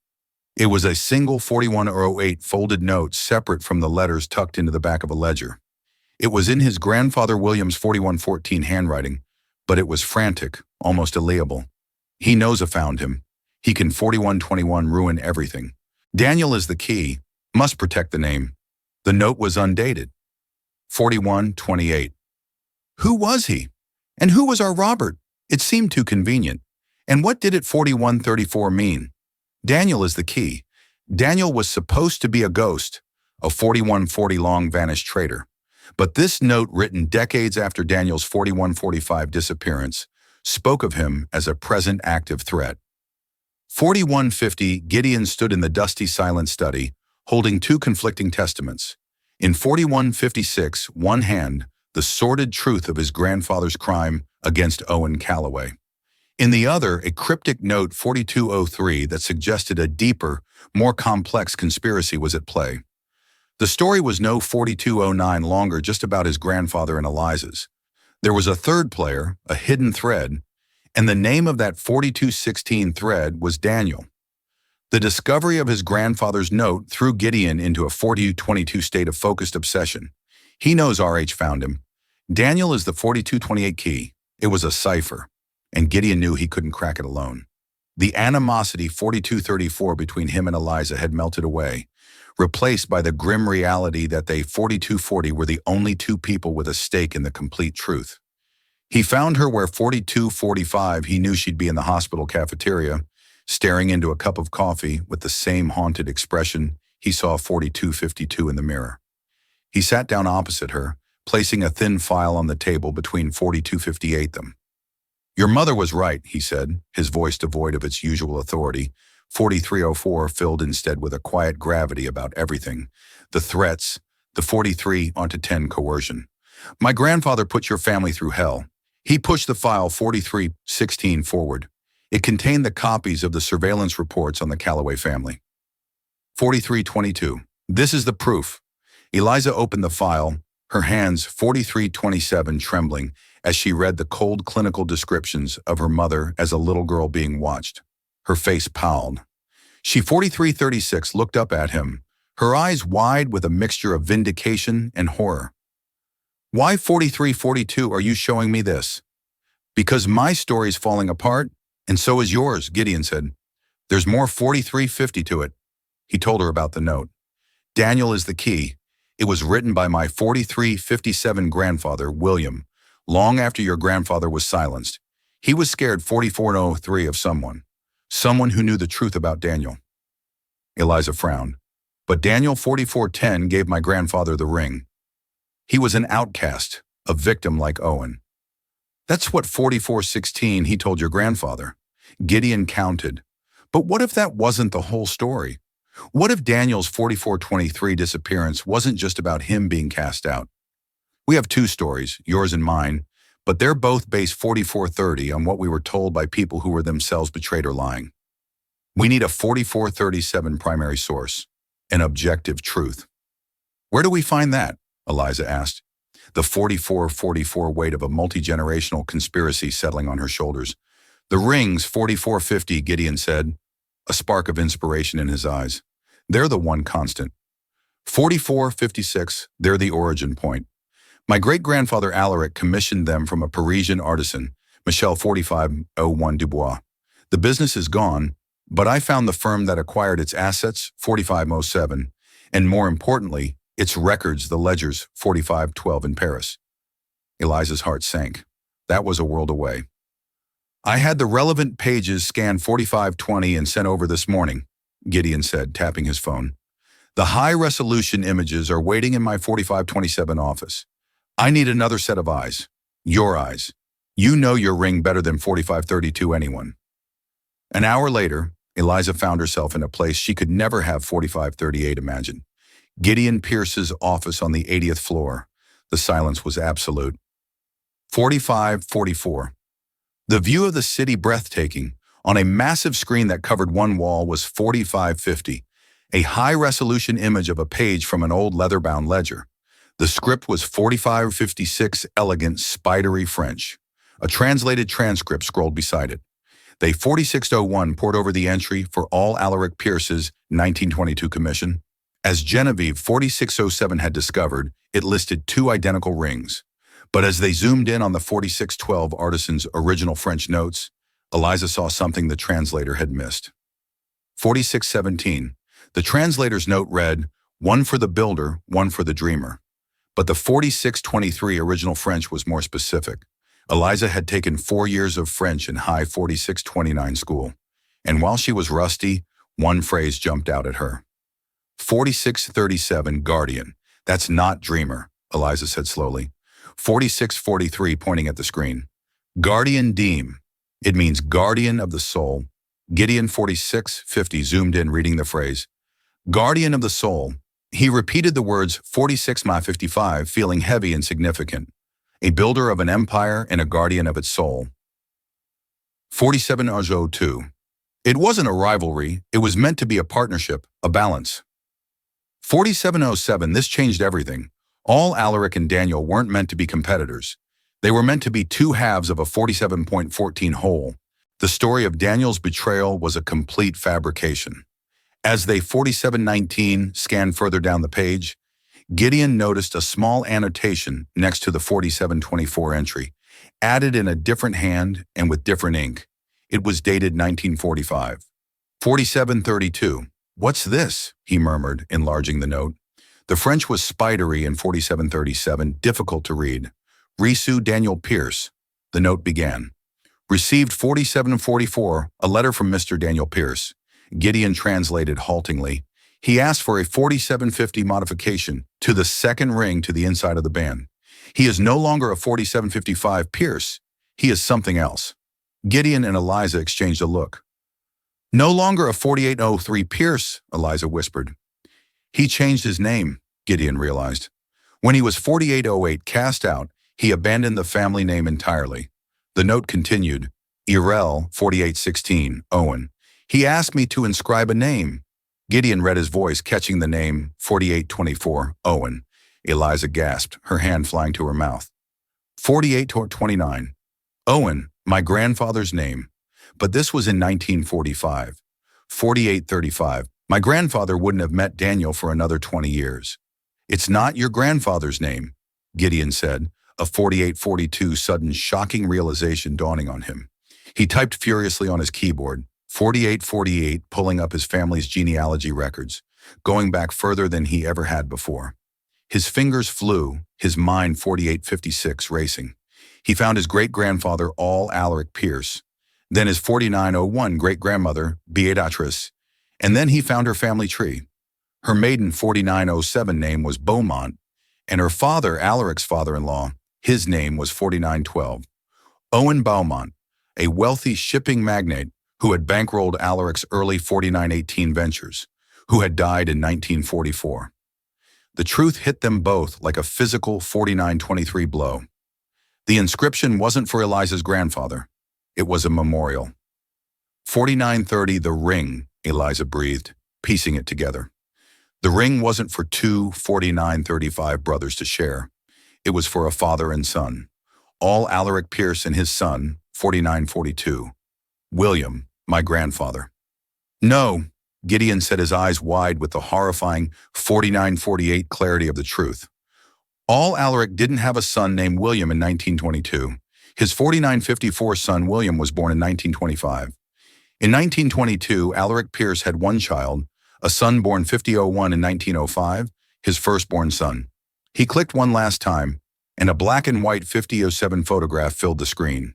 It was a single 4108 folded note separate from the letters tucked into the back of a ledger. It was in his grandfather William's 4114 handwriting, but it was frantic, almost illegible. He knows I found him. He can 4121 ruin everything. Daniel is the key, must protect the name. The note was undated. 4128. Who was he? And who was our Robert? It seemed too convenient. And what did it 4134 mean? Daniel is the key. Daniel was supposed to be a ghost, a 4140 long vanished traitor. But this note, written decades after Daniel's 4145 disappearance, spoke of him as a present active threat. 4150, Gideon stood in the dusty silent study, holding two conflicting testaments. In 4156, one hand, the sordid truth of his grandfather's crime against Owen Calloway. In the other, a cryptic note 4203 that suggested a deeper, more complex conspiracy was at play. The story was no 4209 longer just about his grandfather and Eliza's. There was a third player, a hidden thread, and the name of that 4216 thread was Daniel. The discovery of his grandfather's note threw Gideon into a 4222 state of focused obsession. He knows RH found him. Daniel is the 4228 key. It was a cipher, and Gideon knew he couldn't crack it alone. The animosity 4234 between him and Eliza had melted away, replaced by the grim reality that they 4240 were the only two people with a stake in the complete truth. He found her where 4245 he knew she'd be in the hospital cafeteria, staring into a cup of coffee with the same haunted expression he saw 4252 in the mirror. He sat down opposite her, placing a thin file on the table between 4258 them. Your mother was right, he said, his voice devoid of its usual authority. 4304 filled instead with a quiet gravity about everything. The threats, the 43 onto 10 coercion. My grandfather put your family through hell. He pushed the file 4316 forward. It contained the copies of the surveillance reports on the Calloway family. 4322. This is the proof. Eliza opened the file, her hands 4327 trembling as she read the cold clinical descriptions of her mother as a little girl being watched. Her face palled. She 4336 looked up at him, her eyes wide with a mixture of vindication and horror. Why 4342 are you showing me this? Because my story's falling apart, and so is yours, Gideon said. There's more 4350 to it. He told her about the note. Daniel is the key. It was written by my 4357 grandfather, William, long after your grandfather was silenced. He was scared 4403 of someone who knew the truth about Daniel. Eliza frowned. But Daniel 4410 gave my grandfather the ring. He was an outcast, a victim like Owen. That's what 4416 he told your grandfather. Gideon counted. But what if that wasn't the whole story? What if Daniel's 4423 disappearance wasn't just about him being cast out? We have two stories, yours and mine, but they're both based 4430 on what we were told by people who were themselves betrayed or lying. We need a 4437 primary source. an objective truth. Where do we find that? Eliza asked, the 4444 weight of a multi-generational conspiracy settling on her shoulders. The rings, 4450, Gideon said, a spark of inspiration in his eyes. They're the one constant. 4456, they're the origin point. My great-grandfather Alaric commissioned them from a Parisian artisan, Michel 4501 Dubois. The business is gone, but I found the firm that acquired its assets, 4507, and more importantly, its records, the ledgers, 4512 in Paris. Eliza's heart sank. That was a world away. I had the relevant pages scanned 4520 and sent over this morning, Gideon said, tapping his phone. The high-resolution images are waiting in my 4527 office. I need another set of eyes. Your eyes. You know your ring better than 4532 anyone. An hour later, Eliza found herself in a place she could never have 4538 imagined. Gideon Pierce's office on the 80th floor. The silence was absolute. 4544. The view of the city breathtaking. On a massive screen that covered one wall was 4550, a high-resolution image of a page from an old leather-bound ledger. The script was 4556, elegant, spidery French. A translated transcript scrolled beside it. They 4601 poured over the entry for all Alaric Pierce's 1922 commission. As Genevieve 4607 had discovered, it listed two identical rings. But as they zoomed in on the 4612 artisan's original French notes, Eliza saw something the translator had missed. 4617. The translator's note read, one for the builder, one for the dreamer. But the 4623 original French was more specific. Eliza had taken 4 years of French in high 4629 school, and while she was rusty, one phrase jumped out at her. 4637, guardian. That's not dreamer, Eliza said slowly. 4643, pointing at the screen. Guardian Deem. It means guardian of the soul. Gideon 4650 zoomed in, reading the phrase. Guardian of the soul. He repeated the words 46-55, feeling heavy and significant. A builder of an empire and a guardian of its soul. 4702. It wasn't a rivalry, it was meant to be a partnership, a balance. 4707, this changed everything. All Alaric and Daniel weren't meant to be competitors. They were meant to be two halves of a 47.14 whole. The story of Daniel's betrayal was a complete fabrication. As they 4719 scanned further down the page, Gideon noticed a small annotation next to the 4724 entry, added in a different hand and with different ink. It was dated 1945. 4732. What's this? He murmured, enlarging the note. The French was spidery in 4737, difficult to read. Risu Daniel Pierce. The note began. Received 4744, a letter from Mr. Daniel Pierce. Gideon translated haltingly. He asked for a 4750 modification to the second ring to the inside of the band. He is no longer a 4755 Pierce. He is something else. Gideon and Eliza exchanged a look. No longer a 4803 Pierce, Eliza whispered. He changed his name, Gideon realized. When he was 4808 cast out, he abandoned the family name entirely. The note continued, Irel 4816, Owen. He asked me to inscribe a name. Gideon read his voice, catching the name 4824, Owen. Eliza gasped, her hand flying to her mouth. 4829, Owen, my grandfather's name. But this was in 1945. 4835, my grandfather wouldn't have met Daniel for another 20 years. It's not your grandfather's name, Gideon said, a 4842 sudden shocking realization dawning on him. He typed furiously on his keyboard, 4848, pulling up his family's genealogy records, going back further than he ever had before. His fingers flew, his mind 4856 racing. He found his great-grandfather All Alaric Pierce, then his 4901 great-grandmother Beatrice, and then he found her family tree. Her maiden 4907 name was Beaumont, and her father, Alaric's father-in-law, his name was 4912. Owen Beaumont, a wealthy shipping magnate who had bankrolled Alaric's early 4918 ventures, who had died in 1944. The truth hit them both like a physical 4923 blow. The inscription wasn't for Eliza's grandfather. It was a memorial. 4930, the ring, Eliza breathed, piecing it together. The ring wasn't for two 49-35 brothers to share. It was for a father and son. All Alaric Pierce and his son, 49-42. William, my grandfather. No, Gideon said, his eyes wide with the horrifying 49-48 clarity of the truth. All Alaric didn't have a son named William in 1922. His 49-54 son William was born in 1925. In 1922, Alaric Pierce had one child, a son born 5001 in 1905, his firstborn son. He clicked one last time, and a black and white 5007 photograph filled the screen.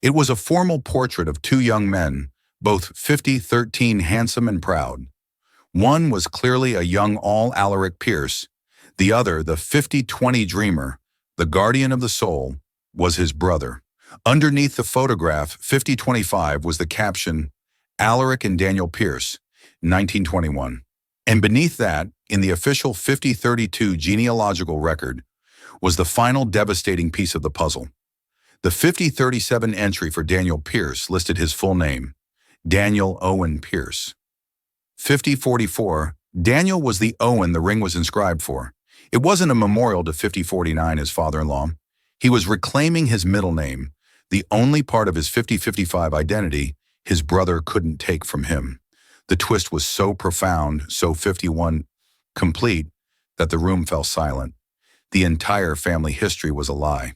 It was a formal portrait of two young men, both 50-13 handsome and proud. One was clearly a young Alaric Pierce. The other, the 50-20 dreamer, the guardian of the soul, was his brother. Underneath the photograph, 5025, was the caption, Alaric and Daniel Pierce, 1921. And beneath that, in the official 5032 genealogical record, was the final devastating piece of the puzzle. The 5037 entry for Daniel Pierce listed his full name, Daniel Owen Pierce. 5044, Daniel was the Owen the ring was inscribed for. It wasn't a memorial to 5049, his father-in-law. He was reclaiming his middle name, the only part of his 5055 identity his brother couldn't take from him. The twist was so profound, so 51 complete, that the room fell silent. The entire family history was a lie.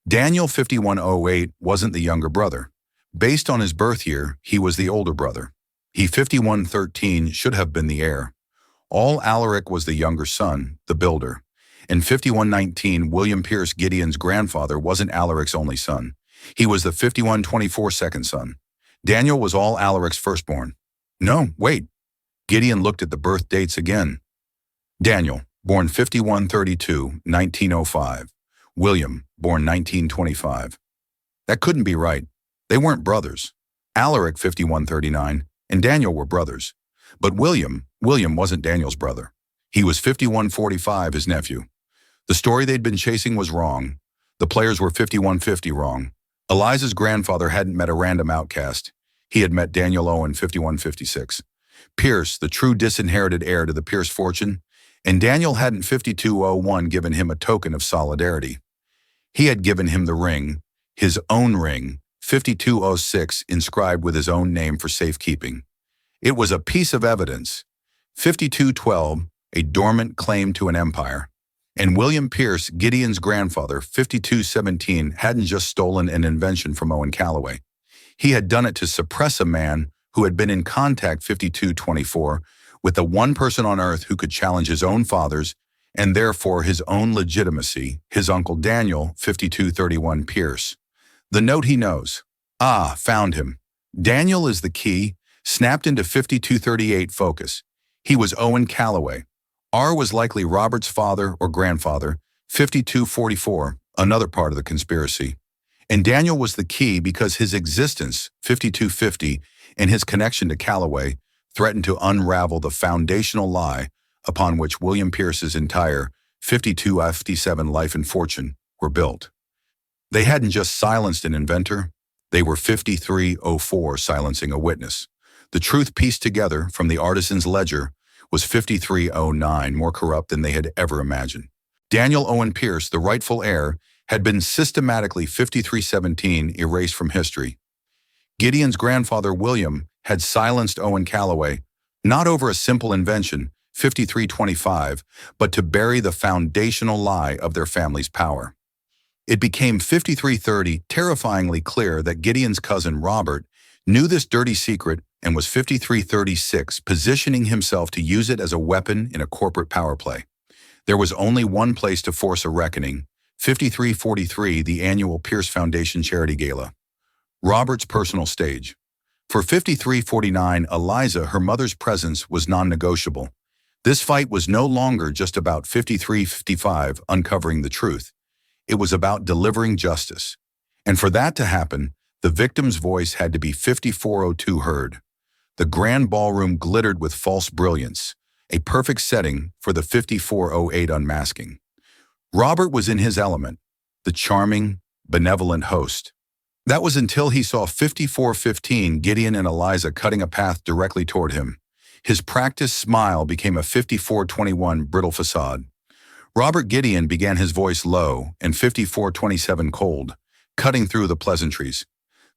Daniel 5108 wasn't the younger brother. Based on his birth year, he was the older brother. He 5113 should have been the heir. Alaric was the younger son, the builder. In 5119, William Pierce, Gideon's grandfather, wasn't Alaric's only son. He was the 5124 second son. Daniel was Alaric's firstborn. No, wait. Gideon looked at the birth dates again. Daniel, born 5132, 1905. William, born 1925. That couldn't be right. They weren't brothers. Alaric, 5139, and Daniel were brothers. But William wasn't Daniel's brother. He was 5145, his nephew. The story they'd been chasing was wrong. The players were 5150 wrong. Eliza's grandfather hadn't met a random outcast. He had met Daniel Owen, 5156. Pierce, the true disinherited heir to the Pierce fortune, and Daniel hadn't 5201 given him a token of solidarity. He had given him the ring, his own ring, 5206, inscribed with his own name for safekeeping. It was a piece of evidence. 5212, a dormant claim to an empire. And William Pierce, Gideon's grandfather, 5217, hadn't just stolen an invention from Owen Callaway. He had done it to suppress a man who had been in contact 5224 with the one person on earth who could challenge his own father's and therefore his own legitimacy, his uncle Daniel, 5231 Pierce. The note he knows. Ah, found him. Daniel is the key, snapped into 5238 focus. He was Owen Callaway. R was likely Robert's father or grandfather, 5244, another part of the conspiracy. And Daniel was the key because his existence, 5250, and his connection to Callaway threatened to unravel the foundational lie upon which William Pierce's entire 5257 life and fortune were built. They hadn't just silenced an inventor, they were 5304 silencing a witness. The truth pieced together from the artisan's ledger was 5309, more corrupt than they had ever imagined. Daniel Owen Pierce, the rightful heir, had been systematically 5317 erased from history. Gideon's grandfather William had silenced Owen Callaway, not over a simple invention, 5325, but to bury the foundational lie of their family's power. It became 5330 terrifyingly clear that Gideon's cousin Robert knew this dirty secret and was 5336 positioning himself to use it as a weapon in a corporate power play. There was only one place to force a reckoning, 5343, the annual Pierce Foundation Charity Gala. Robert's personal stage. For 5349, Eliza, her mother's presence was non-negotiable. This fight was no longer just about 5355 uncovering the truth. It was about delivering justice. And for that to happen, the victim's voice had to be 5402 heard. The grand ballroom glittered with false brilliance, a perfect setting for the 5408 unmasking. Robert was in his element, the charming, benevolent host. That was until he saw 5415, Gideon and Eliza, cutting a path directly toward him. His practiced smile became a 5421 brittle facade. Robert Gideon began his voice low and 5427 cold, cutting through the pleasantries.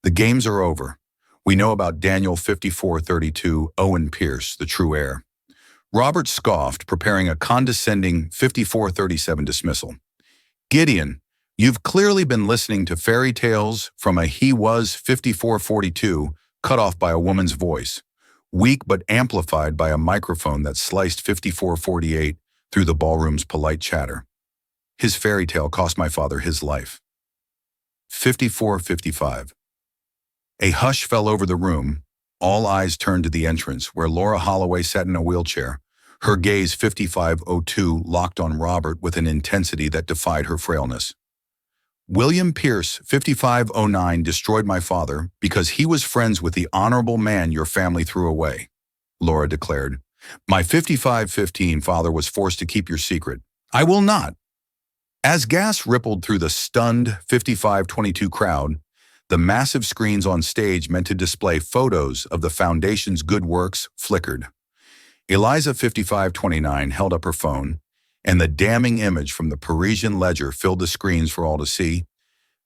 The games are over. We know about Daniel 5432, Owen Pierce, the true heir. Robert scoffed, preparing a condescending 5437 dismissal. Gideon, you've clearly been listening to fairy tales from a he was 5442, cut off by a woman's voice, weak but amplified by a microphone that sliced 5448 through the ballroom's polite chatter. His fairy tale cost my father his life. 5455. A hush fell over the room. All eyes turned to the entrance, where Laura Holloway sat in a wheelchair, her gaze 5502 locked on Robert with an intensity that defied her frailness. William Pierce, 5509, destroyed my father because he was friends with the honorable man your family threw away, Laura declared. My 5515 father was forced to keep your secret. I will not. As gas rippled through the stunned 5522 crowd, the massive screens on stage meant to display photos of the foundation's good works flickered. Eliza 5529 held up her phone, and the damning image from the Parisian Ledger filled the screens for all to see.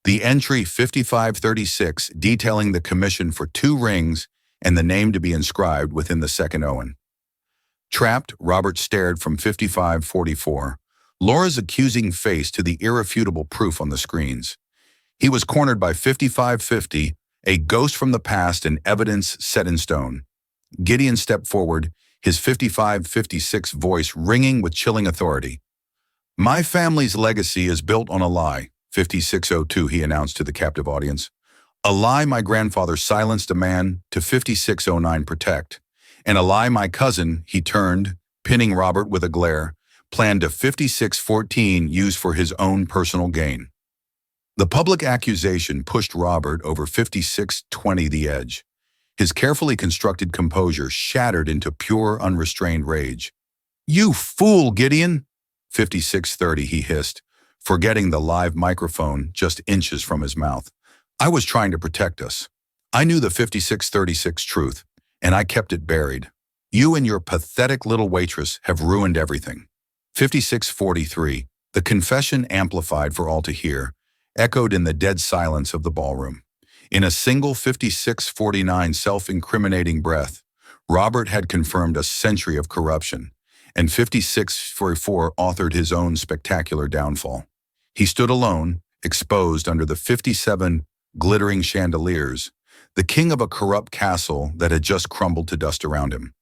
The entry 5536 detailing the commission for 2 rings and the name to be inscribed within the second Owen. Trapped, Robert stared from 5544, Laura's accusing face to the irrefutable proof on the screens. He was cornered by 5550, a ghost from the past and evidence set in stone. Gideon stepped forward, his 5556 voice ringing with chilling authority. My family's legacy is built on a lie, 5602, he announced to the captive audience. A lie my grandfather silenced a man to 5609 protect. And a lie my cousin, he turned, pinning Robert with a glare, planned to 5614 use for his own personal gain. The public accusation pushed Robert over 5620 the edge. His carefully constructed composure shattered into pure, unrestrained rage. You fool, Gideon! 5630, he hissed, forgetting the live microphone just inches from his mouth. I was trying to protect us. I knew the 5636 truth, and I kept it buried. You and your pathetic little waitress have ruined everything. 5643, the confession amplified for all to hear, echoed in the dead silence of the ballroom. In a single 5649 self-incriminating breath, Robert had confirmed a century of corruption, and 5644 authored his own spectacular downfall. He stood alone, exposed under the 57 glittering chandeliers, the king of a corrupt castle that had just crumbled to dust around him.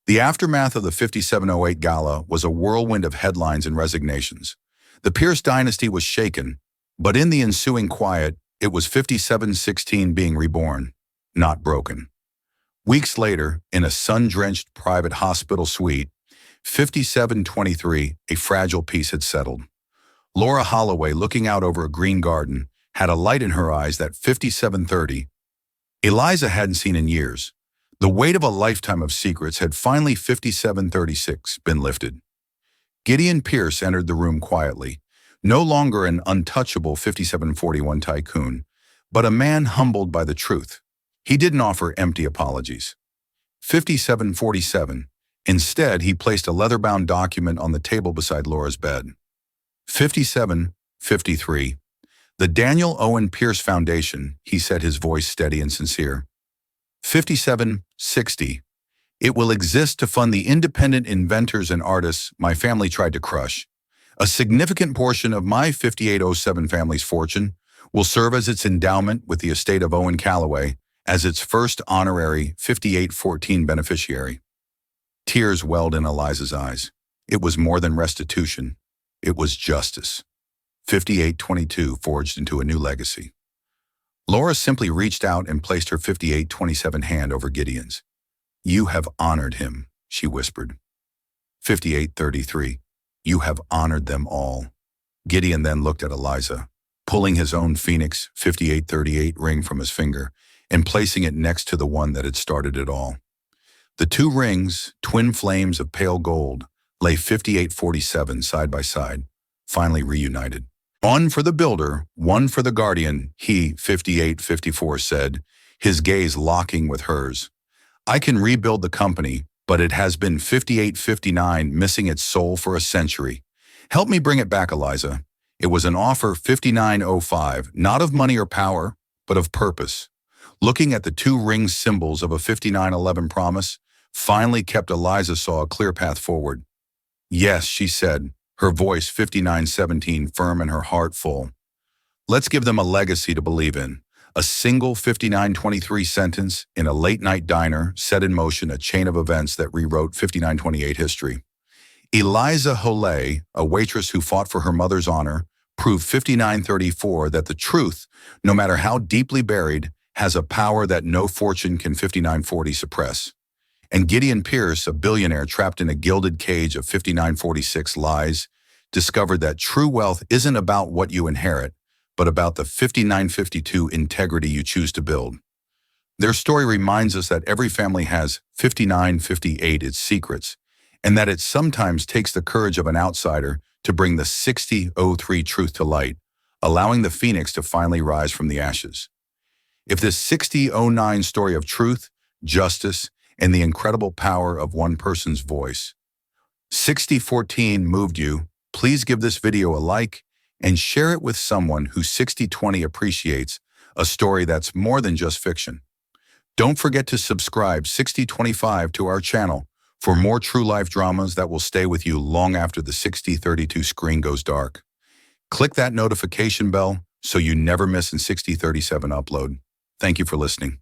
The aftermath of the 5708 gala was a whirlwind of headlines and resignations. The Pierce dynasty was shaken, but in the ensuing quiet, it was 5716 being reborn, not broken. Weeks later, in a sun-drenched private hospital suite, 5723, a fragile peace had settled. Laura Holloway, looking out over a green garden, had a light in her eyes that 5730, Eliza hadn't seen in years. The weight of a lifetime of secrets had finally 5736 been lifted. Gideon Pierce entered the room quietly, no longer an untouchable 5741 tycoon, but a man humbled by the truth. He didn't offer empty apologies. 5747. Instead, he placed a leather-bound document on the table beside Laura's bed. 5753. The Daniel Owen Pierce Foundation, he said, his voice steady and sincere. 5760. It will exist to fund the independent inventors and artists my family tried to crush. A significant portion of my 5807 family's fortune will serve as its endowment with the estate of Owen Calloway as its first honorary 5814 beneficiary. Tears welled in Eliza's eyes. It was more than restitution. It was justice. 5822 forged into a new legacy. Laura simply reached out and placed her 5827 hand over Gideon's. You have honored him, she whispered. 5833. You have honored them all. Gideon then looked at Eliza, pulling his own Phoenix 5838 ring from his finger and placing it next to the one that had started it all. The 2 rings, twin flames of pale gold, lay 5847 side by side, finally reunited. One for the builder, one for the guardian, he, 5854, said, his gaze locking with hers. I can rebuild the company, but it has been 5859, missing its soul for a century. Help me bring it back, Eliza. It was an offer 5905, not of money or power, but of purpose. Looking at the two ring symbols of a 5911 promise finally kept Eliza saw a clear path forward. Yes, she said, her voice 5917 firm and her heart full. Let's give them a legacy to believe in. A single 5923 sentence in a late-night diner set in motion a chain of events that rewrote 5928 history. Eliza Holay, a waitress who fought for her mother's honor, proved 5934 that the truth, no matter how deeply buried, has a power that no fortune can 5940 suppress. And Gideon Pierce, a billionaire trapped in a gilded cage of 5946 lies, discovered that true wealth isn't about what you inherit, but about the 5952 integrity you choose to build. Their story reminds us that every family has 5958 its secrets, and that it sometimes takes the courage of an outsider to bring the 6003 truth to light, allowing the phoenix to finally rise from the ashes. If this 6009 story of truth, justice, and the incredible power of one person's voice, 6014 moved you, please give this video a like and share it with someone who 6020 appreciates a story that's more than just fiction. Don't forget to subscribe 6025 to our channel for more true life dramas that will stay with you long after the 6032 screen goes dark. Click that notification bell so you never miss a 6037 upload. Thank you for listening.